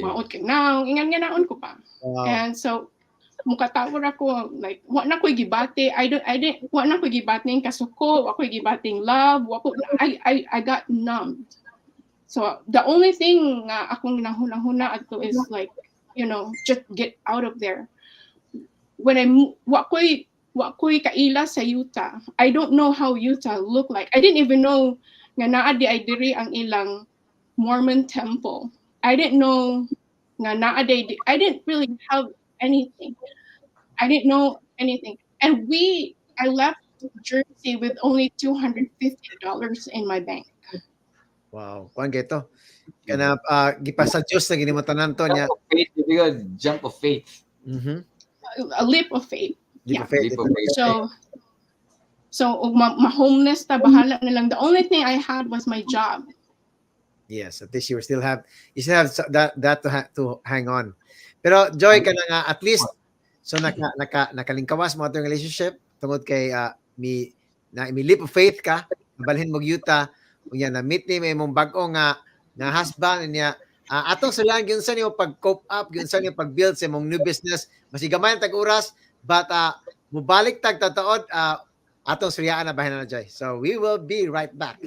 maot ka now ingan nga naon ko pa. Wow. And so mukatawar ako like wa na koy gibati. Wa na koy gibati kasuko, wa koy gibating love, I got numbed. So the only thing nga akong nahuna adto is like just get out of there. When wa koy kaila sa Utah. I don't know how Utah look like. I didn't even know nga naa di ay diri ang ilang Mormon temple. I didn't know nga naa di. I didn't really have anything. I didn't know anything. And I left Jersey with only $250 in my bank. Wow. Kuan geto. Kana gipasa Dios na ginimatanan to niya. Jump of faith. A leap of faith. Yeah. So ma-homeless ta bahala na lang. The only thing I had was my job. Yes, at least you still have that to hang on. Pero Joy ka na nga at least so nakalingkawas mo atong relationship tungod kay mi leap of faith ka balhin mo Utah unya na meet ni may mong bag-o nga husband niya atong sulang gyud sa niyo pag cope up gyud sa niyo pag build sa mong new business masigamay tag oras but mubalik tag tataod atong suryaan na bahin na Joy. So we will be right back.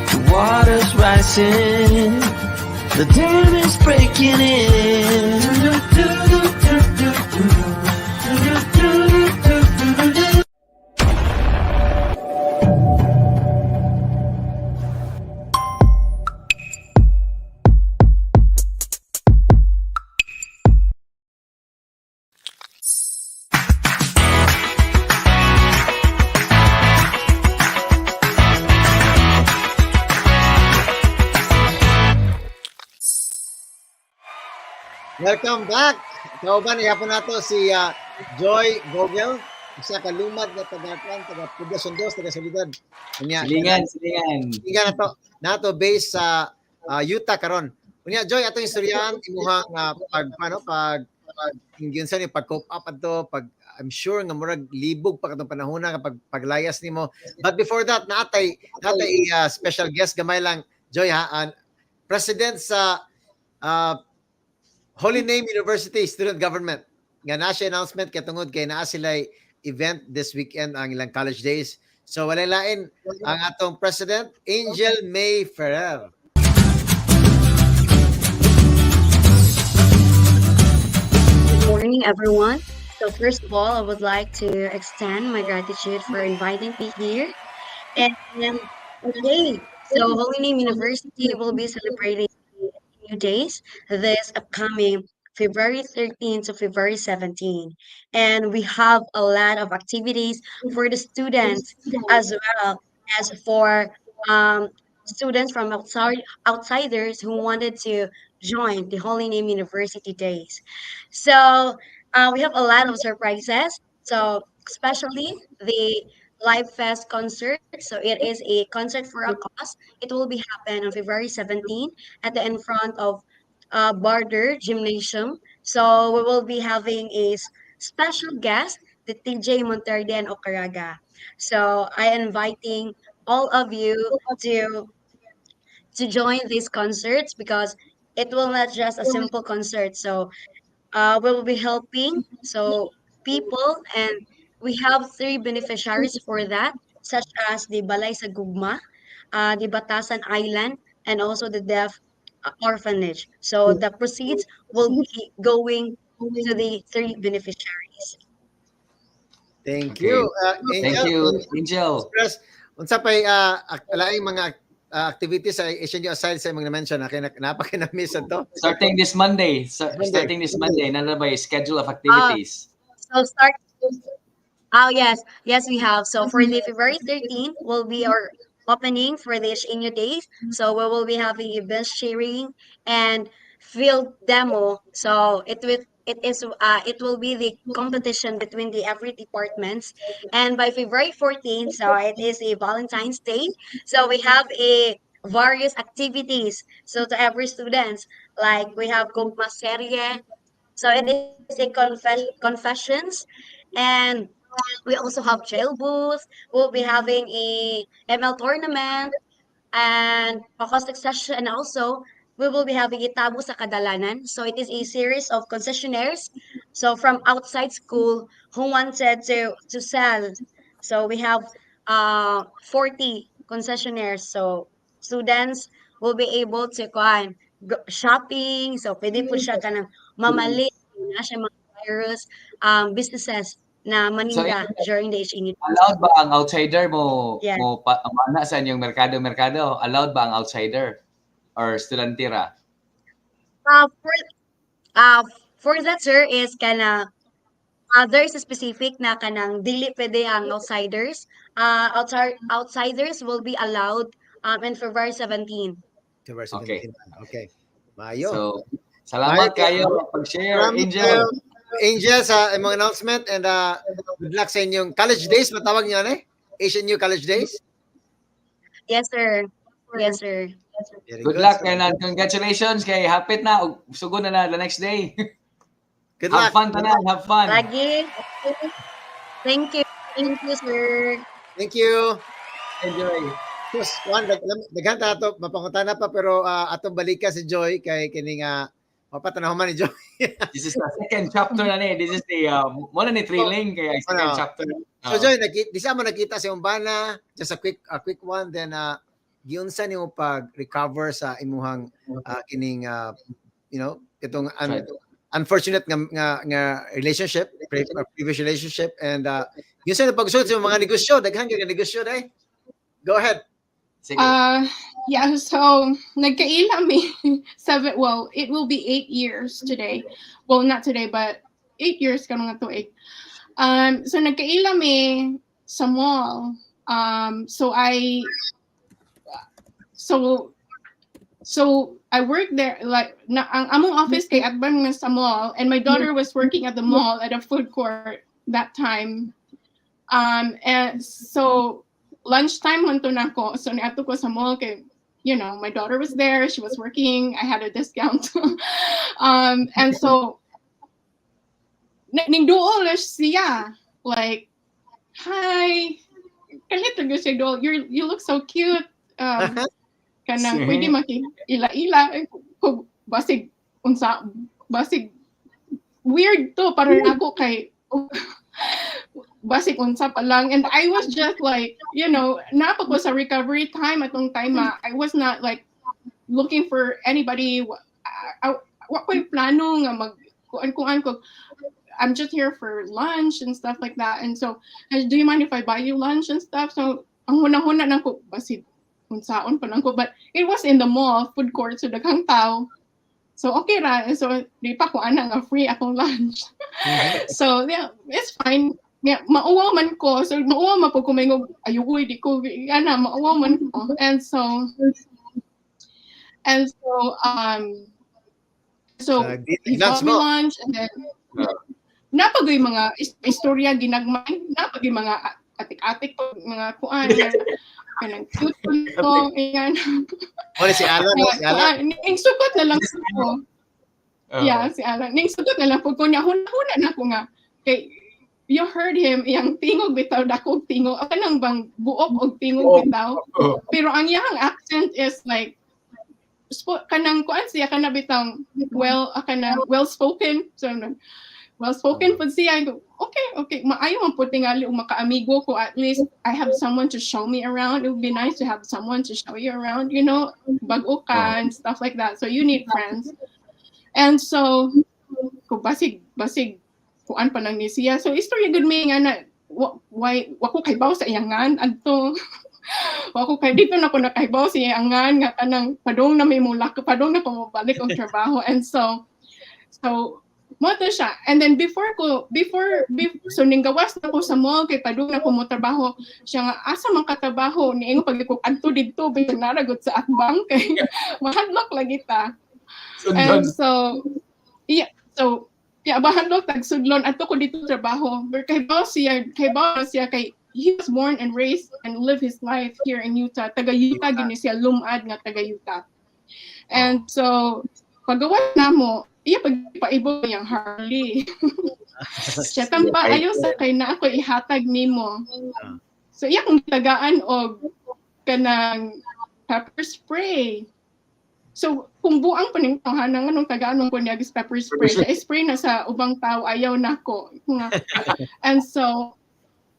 The water's rising, the dam is breaking in. Welcome back. Kauban ihapon nato si Joy Vogel, isa ka lumad nga taga Puga Sondos, taga Solidad. Unya Silingan. Silingan nato based sa Utah karon. Unya Joy atong istoryahan imuhang pag yun sa ni pag cope up adto pag I'm sure nga murag libog pa katong panahon nga paglayas nimo. But before that natay special guest gamay lang Joy president sa Holy Name University Student Government. Nga na siya announcement kay tungod kay naa sila event this weekend ang ilang college days. So walay lain ang atong president Angel May Ferrer. Good morning, everyone. So first of all, I would like to extend my gratitude for inviting me here. And okay, so Holy Name University will be celebrating HNU Days this upcoming February 13th to February 17th. And we have a lot of activities for the students as well as for um, students from outsiders who wanted to join the Holy Name University Days. So we have a lot of surprises. So especially the Live Fest concert. So it is a concert for a cause. It will be happen on February 17 at the in front of Barder Gymnasium. So we will be having a special guest, the TJ Monterde and Okaraga. So I am inviting all of you to join these concerts because it will not just a simple concert. So we will be helping people, and we have three beneficiaries for that, such as the Balay sa Gugma, the Batasan Island, and also the Deaf Orphanage. So the proceeds will be going to the three beneficiaries. Thank Okay. you. Thank you, Angel. Express unsa pay laing mga activities sa HNU aside sa mga na-mention napaka-na-miss to. Starting this Monday. Nana ba schedule of activities? So start. Oh yes, we have. So for the February 13th will be our opening for the HNU Days. So we will be having a bench sharing and field demo. So it will be the competition between the every departments. And by February 14th, so it is a Valentine's Day. So we have a various activities. So to every students, like we have Gugma Serye. So it is a confessions, and we also have jail booth. We'll be having a ML tournament and acoustic session, and also we will be having a Tabu sa Kadalanan. So it is a series of concessionaires. So from outside school who wanted to sell. So we have 40 concessionaires. So students will be able to shopping. So pwede po siya kanang mamali na siya mga virus businesses na So maninda during the HNU. allowed ba ang outsider mo Yes. mana sa inyong merkado? Allowed ba ang outsider or studentira? Uh, for for that sir is there's a specific na kanang dili pwede ang outsiders. Outsiders will be allowed in February 17. February Okay. 17. Okay. Mayo. So Salamat Ay, kayo pag-share, salamat Angel. kayo, Angel, sa imong announcement and good luck sa inyong college days. Matawag niyo ano HNU College Days. Yes, sir. Yes, sir. Very Good luck and congratulations kay hapit na ug sugod na the next day. Good Have luck. fun tanan, have fun. Lagi. Thank you. Thank you, sir. Thank you. Enjoy. Yes, Juan, daghan ta ato mapangutana pa pero atong balika si Joy kay kining mapatanahon man ni Joy. This is the second chapter na ni. This is the mo na ni thrilling kaya second chapter. So Joy, di sa mo nakita si Umbana, just a quick one then giunsa nimo pag-recover sa imuhang kining itong unfortunate nga relationship, previous relationship and giunsa na pag-usod sa mga negosyo, daghan gyud nga negosyo dai. Go ahead. Sige. Yeah, so nagkaila mi it will be 8 years today. Well, not today, but 8 years kanang nga tuig. So nagkaila mi sa mall. So I worked there like ang among office kay adban sa mall and my daughter was working at the mall at a food court that time. And so lunchtime man to nako. So niadto ko sa mall kay my daughter was there, she was working, I had a discount. And so ning duol siya like, hi, kalito gyud siya duol, you look so cute. Kanang pwede maki-ila-ila kung basig unsa basig weird to para ako kay basig unsa pa lang and I was just like napa ko sa recovery time atong time I was not like looking for anybody wa ko'y plano nga mag kuan ko I'm just here for lunch and stuff like that and so do you mind if I buy you lunch and stuff so ang hunahuna nang ko basig unsaon pa lang ko but it was in the mall food court so daghang tao so okay ra so di pa ko ana nga free akong lunch so yeah it's fine yeah mauwa man ko so mauwa man po kumingog ayugoy di ko ana mauwa man ko and so we bought me lunch and then napagay mga istorya ginagmay napagay mga atik-atik mga kuan kanang cute ko yan. Si Alan, si Alan. Ning sugot na lang ko. Yeah, si Alan. Ning sugot na lang po ko niya huna na ko nga. Kay you heard him yang tingog bitaw dako tingog. Kanang bang buok og tingog bitaw. Pero ang iyang accent is like kanang kuan siya kana bitang well spoken. So well spoken po siya. Okay. Maayo man po tingali o maka-amigo ko. At least I have someone to show me around. It would be nice to have someone to show you around, bago ka and stuff like that. So you need friends. And so, kung basig, kuan pa lang ni siya. So, istorya good me nga na, wako kaybaw sa iyangan, adto. Wako kay dito na ko nakaybaw sa iyangan, nga kanang padong na may mulak, padong na ko mabalik ang trabaho. And so, moto siya. And then before so ninggawas na ko sa mall kay padung na ko mo trabaho siya nga asa man katrabaho niingo pag ko adto didto bisag naragot sa atbang kay mahadlok lagi ta. And so bahadlok tag sudlon adto ko dito trabaho. Pero kay boss siya kay he was born and raised and live his life here in Utah. Taga Utah gini siya lumad nga taga Utah. And so pagawa na mo pagpaibo yung Harley. Siya tampa ayaw sa kay na ako ihatag nimo. So iya kong tagaan og kanang pepper spray. So kung buang paning tawhanan nganong tagaan ko niya pepper spray. Sa spray na sa ubang tao ayaw nako. And so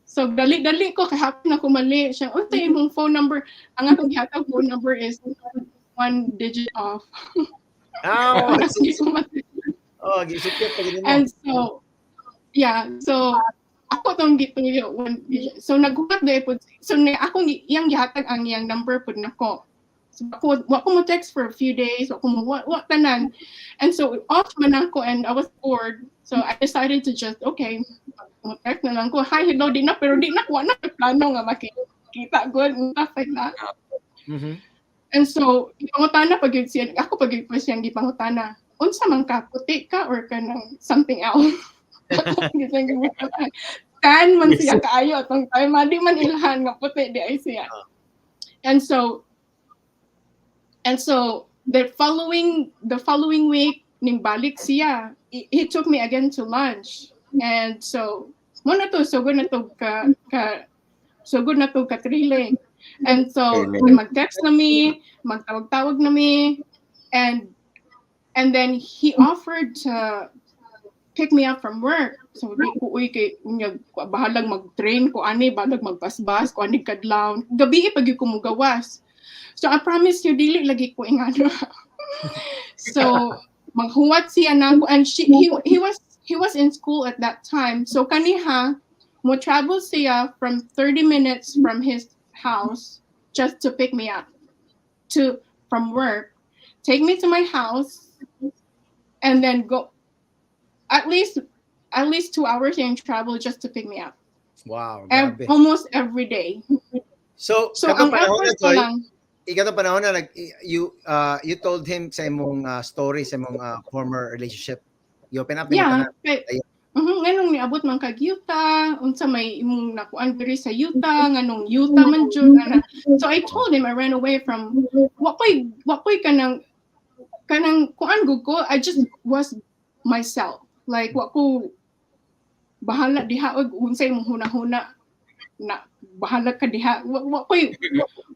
dali ko kahapon na kumali siya. Unsay imong phone number? Ang akong ihatag phone number is 1 digit off. And so ako tong gituyo so naghumat day pud so akong iyang gihatag ang iyang number pud nako so ako mo text for a few days ako mo what tanan and so off man ako and I was bored so I decided to just okay mo text na lang ko hi hello di na pero di na ko na plano nga makita good stuff like that. And so, gipangutana pag yun siya, ako pag yun pa siyang gipangutana. unsa man ka, puti ka or kanang something else. Gising gibutangan. Tan man siya kaayo atong time, di man ilhan nga puti di ay siya. And so the following week ning balik siya. He took me again to lunch. And so mo na to sugod na to ka trilling. And so mag-text na mi, magtawag-tawag na mi, and then he offered to pick me up from work. So di ko uy kay unya bahalag mag-train ko ani, bahalag magpasbas ko ani kadlaw. Gabi pag ko mo gawas. So I promise you dili lagi ko ingano. So maghuwat siya nako, and he was in school at that time. So kaniha mo travel siya from 30 minutes from his house just to pick me up from work, take me to my house, and then go at least 2 hours in travel just to pick me up. Wow, almost every day. So ang effort ko lang. Ikatong panahon na you told him sa imong story sa imong former relationship. You open up nganong niabot man kag yuta, unsa may imong nakuan diri sa yuta, nganong yuta man jud ana. So I told him I ran away from wa koy kanang kuan gud ko. I just was myself. Like wa ko bahala diha og unsay imong hunahuna na bahala ka diha. Wa koy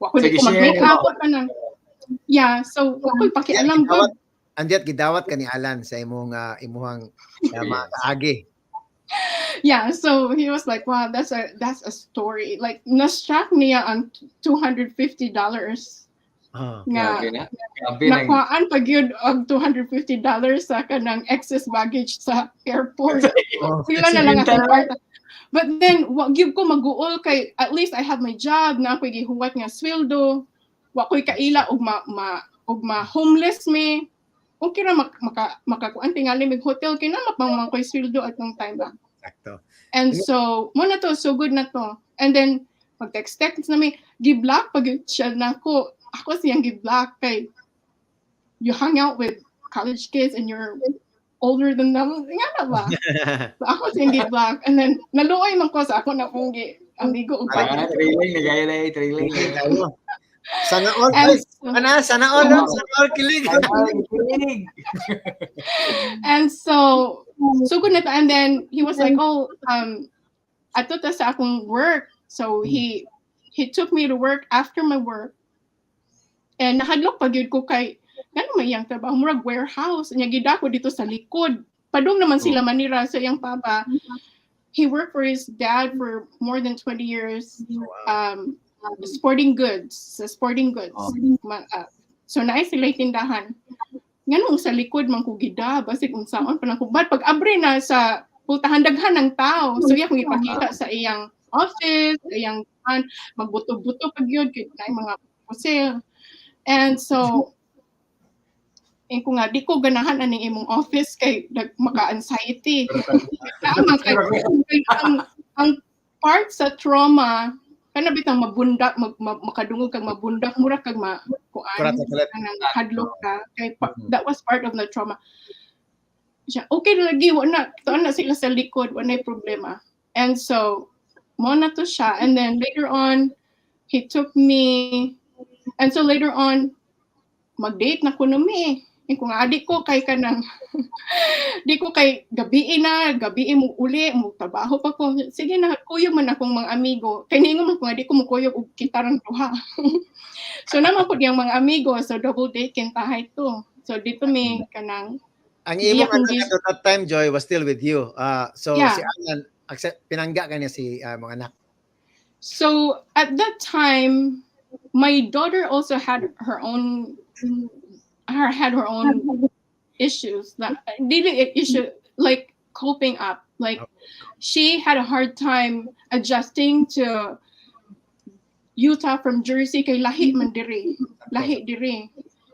mag-make up kanang. Yeah, so wa koy pakialam gud. Andiat gidawat ka ni Alan sa imong imuhang mga kaagi. Yeah, so he was like, wow, that's a story. Like na-struck niya ang $250. Nga nakuhaan pag yun og $250 sa kanang excess baggage sa airport. Sila na lang ang part. But then wag gyud ko mag-uol kay at least I have my job na ako'y gihuwat nga sweldo. Wa ko'y kaila og ma homeless me. Okay ra makakuan tingali mig hotel kay na mapang ko'y sweldo atong time ba. Exacto. And so mo na to, so good na to. And then mag-text na mi, gi-block pag siya nako. Ako siyang gi-block kay you hang out with college kids and you're older than them. Nga na ba? So ako siyang gi-block. And then naluoy man ko sa ako na kung amigo og trailing. Sana all kilig. And so good na to. And then he was like, ato ta sa akong work. So he took me to work after my work. And nahadlok pag yun ko kay ngano may yang trabaho murag warehouse nya gid ako dito sa likod. Padung naman sila manira sa iyang papa. He worked for his dad for more than 20 years. Sporting goods. So naay sila tindahan. Nganong sa likod man ko gida basig unsaon pa nang kubad pag abre na sa pultahan daghan ng tao. So iya kong ipakita sa iyang office, iyang magbuto-buto pag yun kay mga sale. And so ko nga di ko ganahan aning imong office kay maka-anxiety. ang part sa trauma kana bitang mabundak makadungog kag mabundak mura kag kuan hadlok ka kay that was part of the trauma. Okay lagi wala na sila sa likod wala problema. And so mo na to siya, and then later on he took me, and so later on mag-date na ko na mi. Kung adik ko kay kanang di ko kay gabi mo uli mo trabaho pa ko, sige na kuyog man akong mga amigo kay ningon man kung adik ko mo kuyog og kitarang duha. So naman pud yang mga amigo, so double date kintahay to. So dito mi kanang ang imong anak at that time, Joy, was still with you. So yeah. Si Alan pinangga kanya si mga anak. So at that time my daughter also had her own issues, like coping up. Like she had a hard time adjusting to Utah from Jersey kay lahi man diri.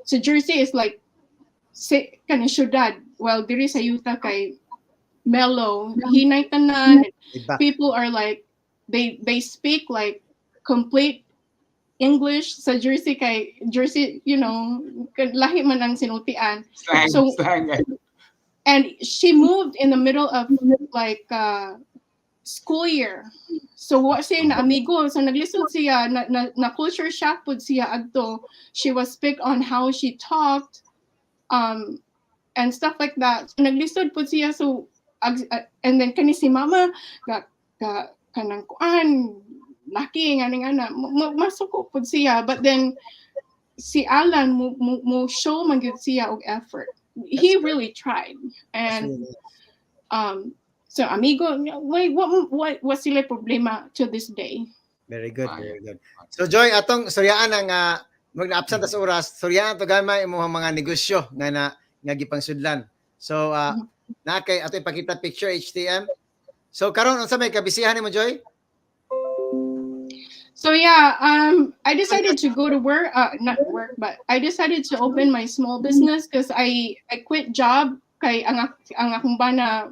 So Jersey is like kanang syudad, while diri sa Utah kay mellow, hinay tanan. People are like they speak like complete English sa Jersey, you know, lahi man ang sinultian. Slang, So slang. and she moved in the middle of like school year. So what siya na amigo, so naglisod siya na culture shock pud siya adto. She was picked on how she talked and stuff like that. So naglisod pud siya, so and then kani si mama kanang kuan laki nga masuko pud siya, but then si Alan mo show man gyud siya og effort. He really tried, and so amigo, what sila problema to this day. Very good, very good. So Joy, atong suryaan ang mag-absent sa oras, suryaan to gamay imong mga negosyo nga gipangsudlan. So na kay ato ipakita picture HTM. So karon unsa may kabisihan nimo Joy? So yeah, I decided to go to work, not work, but I decided to open my small business because I quit job kay ang akong bana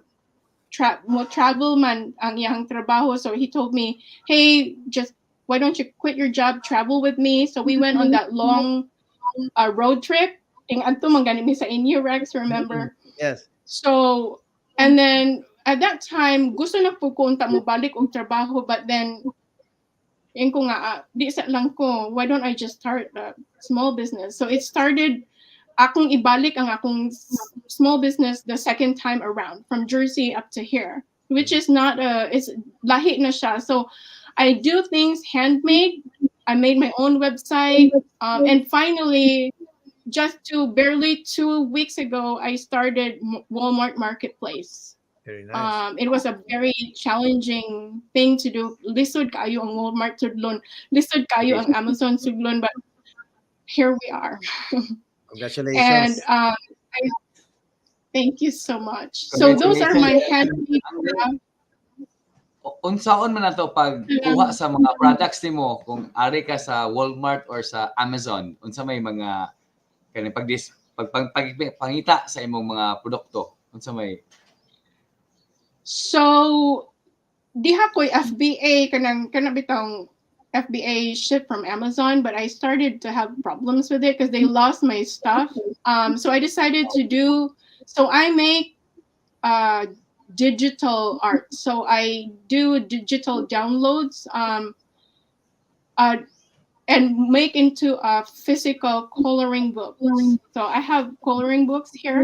travel man ang iyang trabaho. So he told me, hey, just why don't you quit your job, travel with me? So we went on that long road trip. Ting adto man gani mi sa inyo, Rex, remember? Yes. So and then at that time gusto na po ko unta mo balik og trabaho, but then yung ko nga, di sa lang ko, why don't I just start a small business? So it started, akong ibalik ang akong small business the second time around, from Jersey up to here, which is not, it's lahi na siya. So I do things handmade. I made my own website. And finally, just barely 2 weeks ago, I started Walmart Marketplace. Very nice. It was a very challenging thing to do. Lisod kayo ang Walmart sudlon, lisod kayo ang Amazon sudlon, but here we are. Congratulations. And thank you so much. So those are my handmade. Unsaon man nato pag kuha sa mga products nimo kung ari ka sa Walmart or sa Amazon, unsa may mga kani pangita sa imong mga produkto, unsa may. So diha ko'y FBA kanang bitong FBA ship from Amazon, but I started to have problems with it because they lost my stuff. So I decided to so I make digital art. So I do digital downloads and make into a physical coloring book. So I have coloring books here,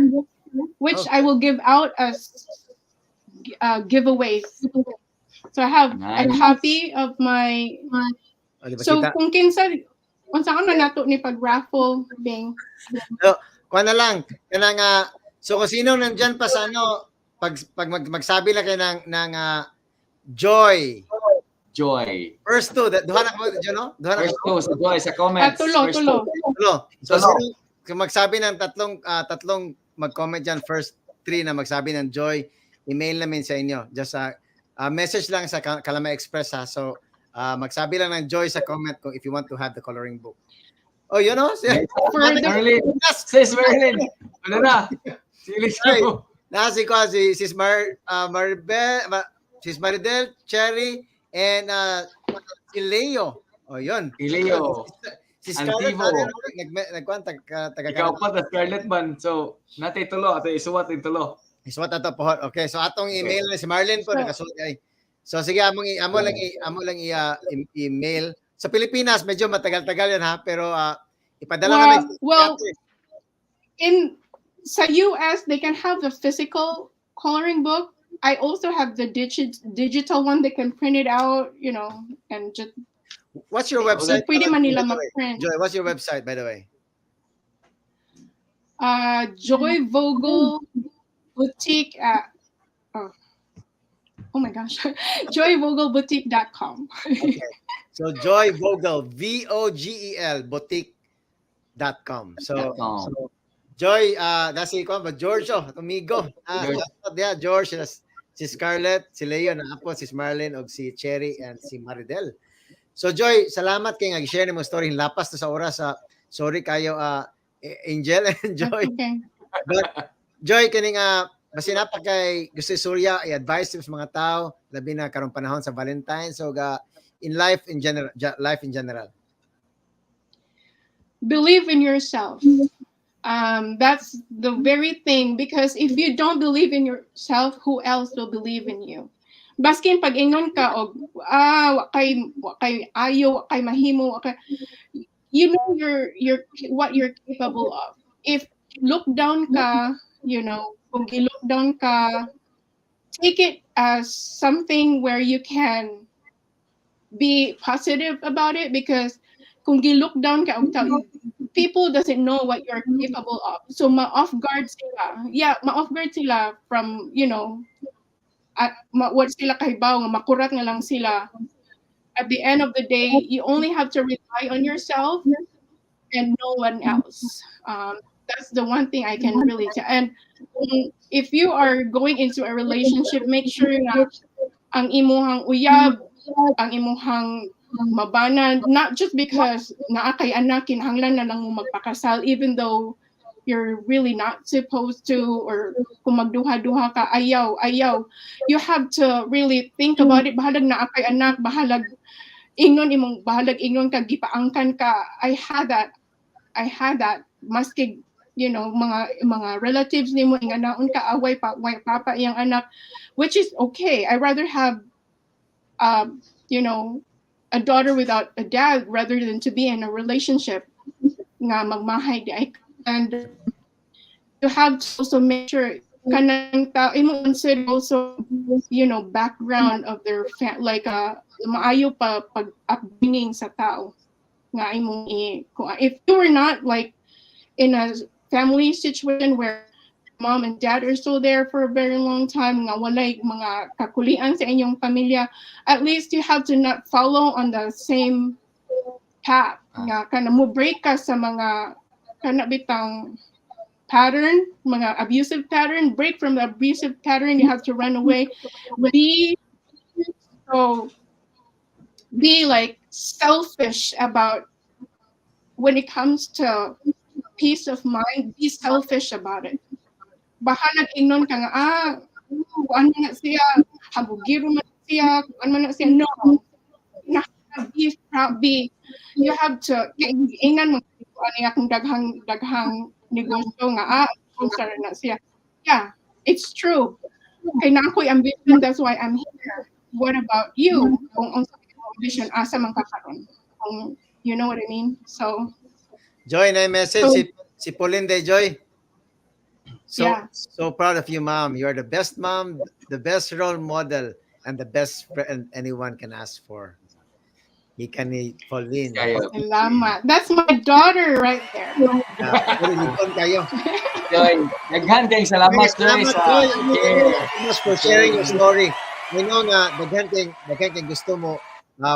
which I will give out as giveaways. So I have a copy of my. So kung kinsa unsa na nato ni pag raffle thing. So kuha na lang kanang so kung sino nandiyan pa sa pag magsabi lang kayo ng Joy. First two, duha na ko no? Duha na ko sa Joy sa comments. Tulo. So sino kung magsabi ng tatlong mag-comment diyan, first 3 na magsabi ng Joy, email namin sa inyo. Just message lang sa Kalamay Xpress ha. So magsabi lang ng Joy sa comment kung if you want to have the coloring book. Oh, you know? Merlin. Sis Merlin. Ano na? Silis mo. Nasi ko Sis Maridel, Cherry, and si Leo. Oh, yun. Si Leo. Si Scarlett, nagkwanta taga ikaw pa na Scarlett man. So, natay tulo. Ato isuwat yung tulo. Isuwat ato po. Okay, so atong email na si Marlene po nakasulat ay. So sige, amo lang email. Sa Pilipinas medyo matagal-tagal yan ha, pero ipadala namin. Well, sa US they can have the physical coloring book. I also have the digital one. They can print it out, you know, and just. What's your website? Pwede man nila mag-print. Joy, what's your website, by the way? Joy Vogel Boutique at oh my gosh, joyvogelboutique.com. Okay. So Joy Vogel, VOGEL boutique.com. So Joy, that's si Giorgio, amigo. George, si Scarlett, si Leo, na apo, si Marlene, og si Cherry, and si Maridel. So Joy, salamat kay nag-share ni mo story. Lapas to sa oras. Sorry kayo, Angel and Joy. Okay. But Joy, kaning basi napakay gusto Surya i-advise sa mga tao labi na karong panahon sa Valentine, so in life in general. believe in yourself. That's the very thing, because if you don't believe in yourself, who else will believe in you? Baskin pag ingon ka og wa kay ayo, wa kay mahimo, wa kay, you know you're what you're capable of. If look down ka, you know, kung look down ka, take it as something where you can be positive about it, because kung gi-look down ka og people doesn't know what you're capable of. So ma-off guard sila. Yeah, ma-off guard sila from, you know, at what sila kahibaw nga makurat nga lang sila. At the end of the day, you only have to rely on yourself and no one else. That's the one thing I can really tell. And if you are going into a relationship, make sure na ang imuhang uyab, ang imuhang mabanan, not just because naa kay anak, kinahanglan na lang mo magpakasal, even though you're really not supposed to, or kung magduha-duha ka, ayaw. You have to really think about it. Bahalag naa kay anak, bahalag ingnon ka, gipaangkan ka. I had that. Maski, you know, mga relatives nimo inganaon ka away papa iyang anak, which is okay. I rather have you know, a daughter without a dad rather than to be in a relationship nga magmahay di. And you have to also make sure kanang tao imo consider also, you know, background of their like maayo pa pag upbringing sa tao nga imong if you were not like in a family situation where mom and dad are still there for a very long time, nga walay mga kakulian sa inyong pamilya, at least you have to not follow on the same path. Nga kana mo break ka sa mga kana bitang pattern, mga abusive pattern, break from the abusive pattern, you have to run away. Be like selfish about when it comes to peace of mind, be selfish about it. Bahalag ingnon ka nga, ano na siya, habugiro man siya, ano man na siya, no. Be, you have to, ingan mo, ano yung akong daghang negosyo nga, sponsor na siya. Yeah, it's true. Kay na ako'y ambition, that's why I'm here. What about you? Kung ang ambition, asa man kakaroon. You know what I mean? So, Joy, na message si Pauline de Joy. So proud of you, mom. You're the best mom, the best role model, and the best friend anyone can ask for. Ikan ni Pauline. Salamat. That's my daughter right there. Kayo. Joy, daghan kayong salamat, Joy. Thanks for sharing your story. I know na daghan kayong gusto mo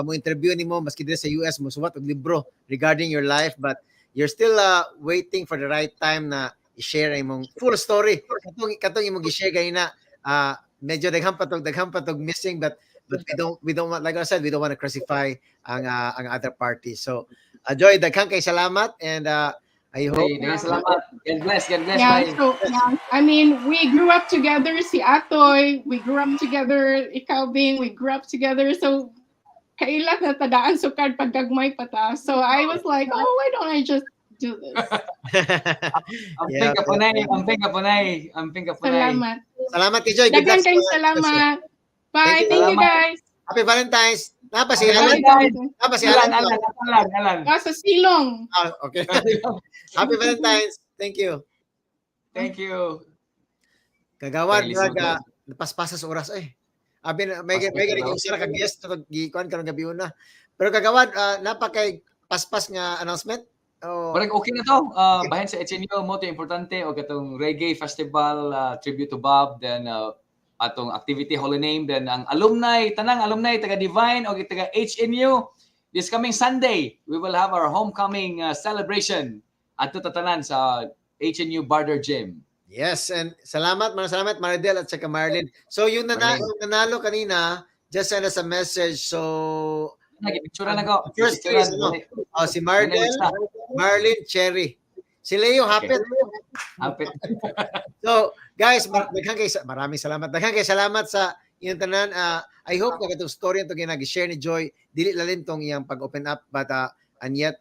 interview ni mo maski dito sa US mo suwat og libro regarding your life, but you're still waiting for the right time na i-share imong full story. Katong imong i-share ganina, medyo daghan patog missing, but we don't want, like I said, we don't want to crucify ang other party. So Joy, daghan kay salamat, and I hope salamat. God bless. Yeah, so I mean, we grew up together, si Atoy, we grew up together, ikaw Bing, we grew up together, so kailan na tadaan sukad pagdagmay pata. So I was like, why don't I just do this? Amping ka punay. Salamat kay Joy. Daghan kayong salamat. Bye. Thank you guys. Happy Valentine's. Napa si Alan. Sa silong. Okay. Happy Valentine's. Thank you. Kagawad napaspasa sa oras Abi may ganito sila ka guest to gikuan karon gabi una. Pero kagawad napakay paspas nga announcement. Parang okay na to. Bahin sa HNU mo to importante o katong reggae festival tribute to Bob, then atong activity hall name, then ang tanang alumni taga Divine o taga HNU this coming Sunday we will have our homecoming celebration adto tatanan sa HNU Barder Gym. Yes, and salamat Maridel at saka Marlene. So yung nanalo kanina, just send us a message. So nagipicture na ko. First three, si Mardel, Marlene, Cherry. Si Leo, hapit. So, guys, maraming salamat. Daghang kay salamat sa iyong tanan. I hope na itong story ito ginag-share ni Joy, dili lalim tong iyang pag-open up, but and yet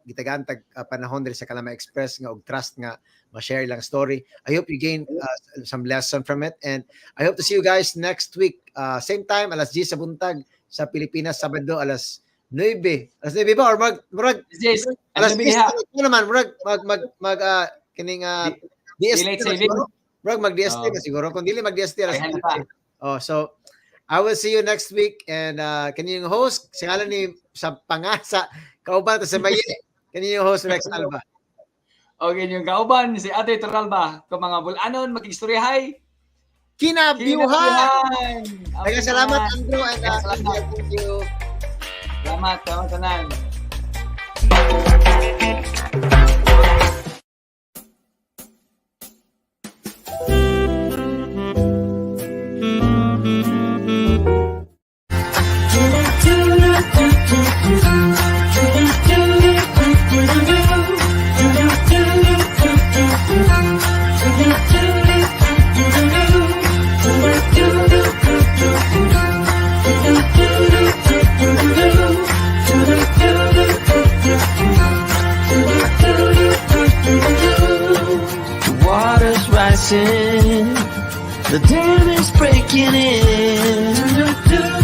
gitagaan tag panahon diri sa Kalamay Express nga og trust nga ma-share lang story. I hope you gain some lesson from it, and I hope to see you guys next week. Same time, alas 10 sa buntag sa Pilipinas, Sabado, alas 9. Alas 9 ba? Or murag Yes, alas ano 10 diha? naman, murag kining DST Daylight na saving. siguro. Murag mag-DST na siguro. Kung dili mag-DST, alas Ay, pa. 9. So I will see you next week, and kanyang host, singalan ni sa pangasa, kauban to sa Maye, kanyang host, Rex Alba. Okay, yung kauban si Ate Toralba, kung mga bulanon mag-istoryahay. Kinabuhay! Okay, Salamat, Andrew, and Salamat. thank you. Salamat, tanan. The water's rising, the dam is breaking in.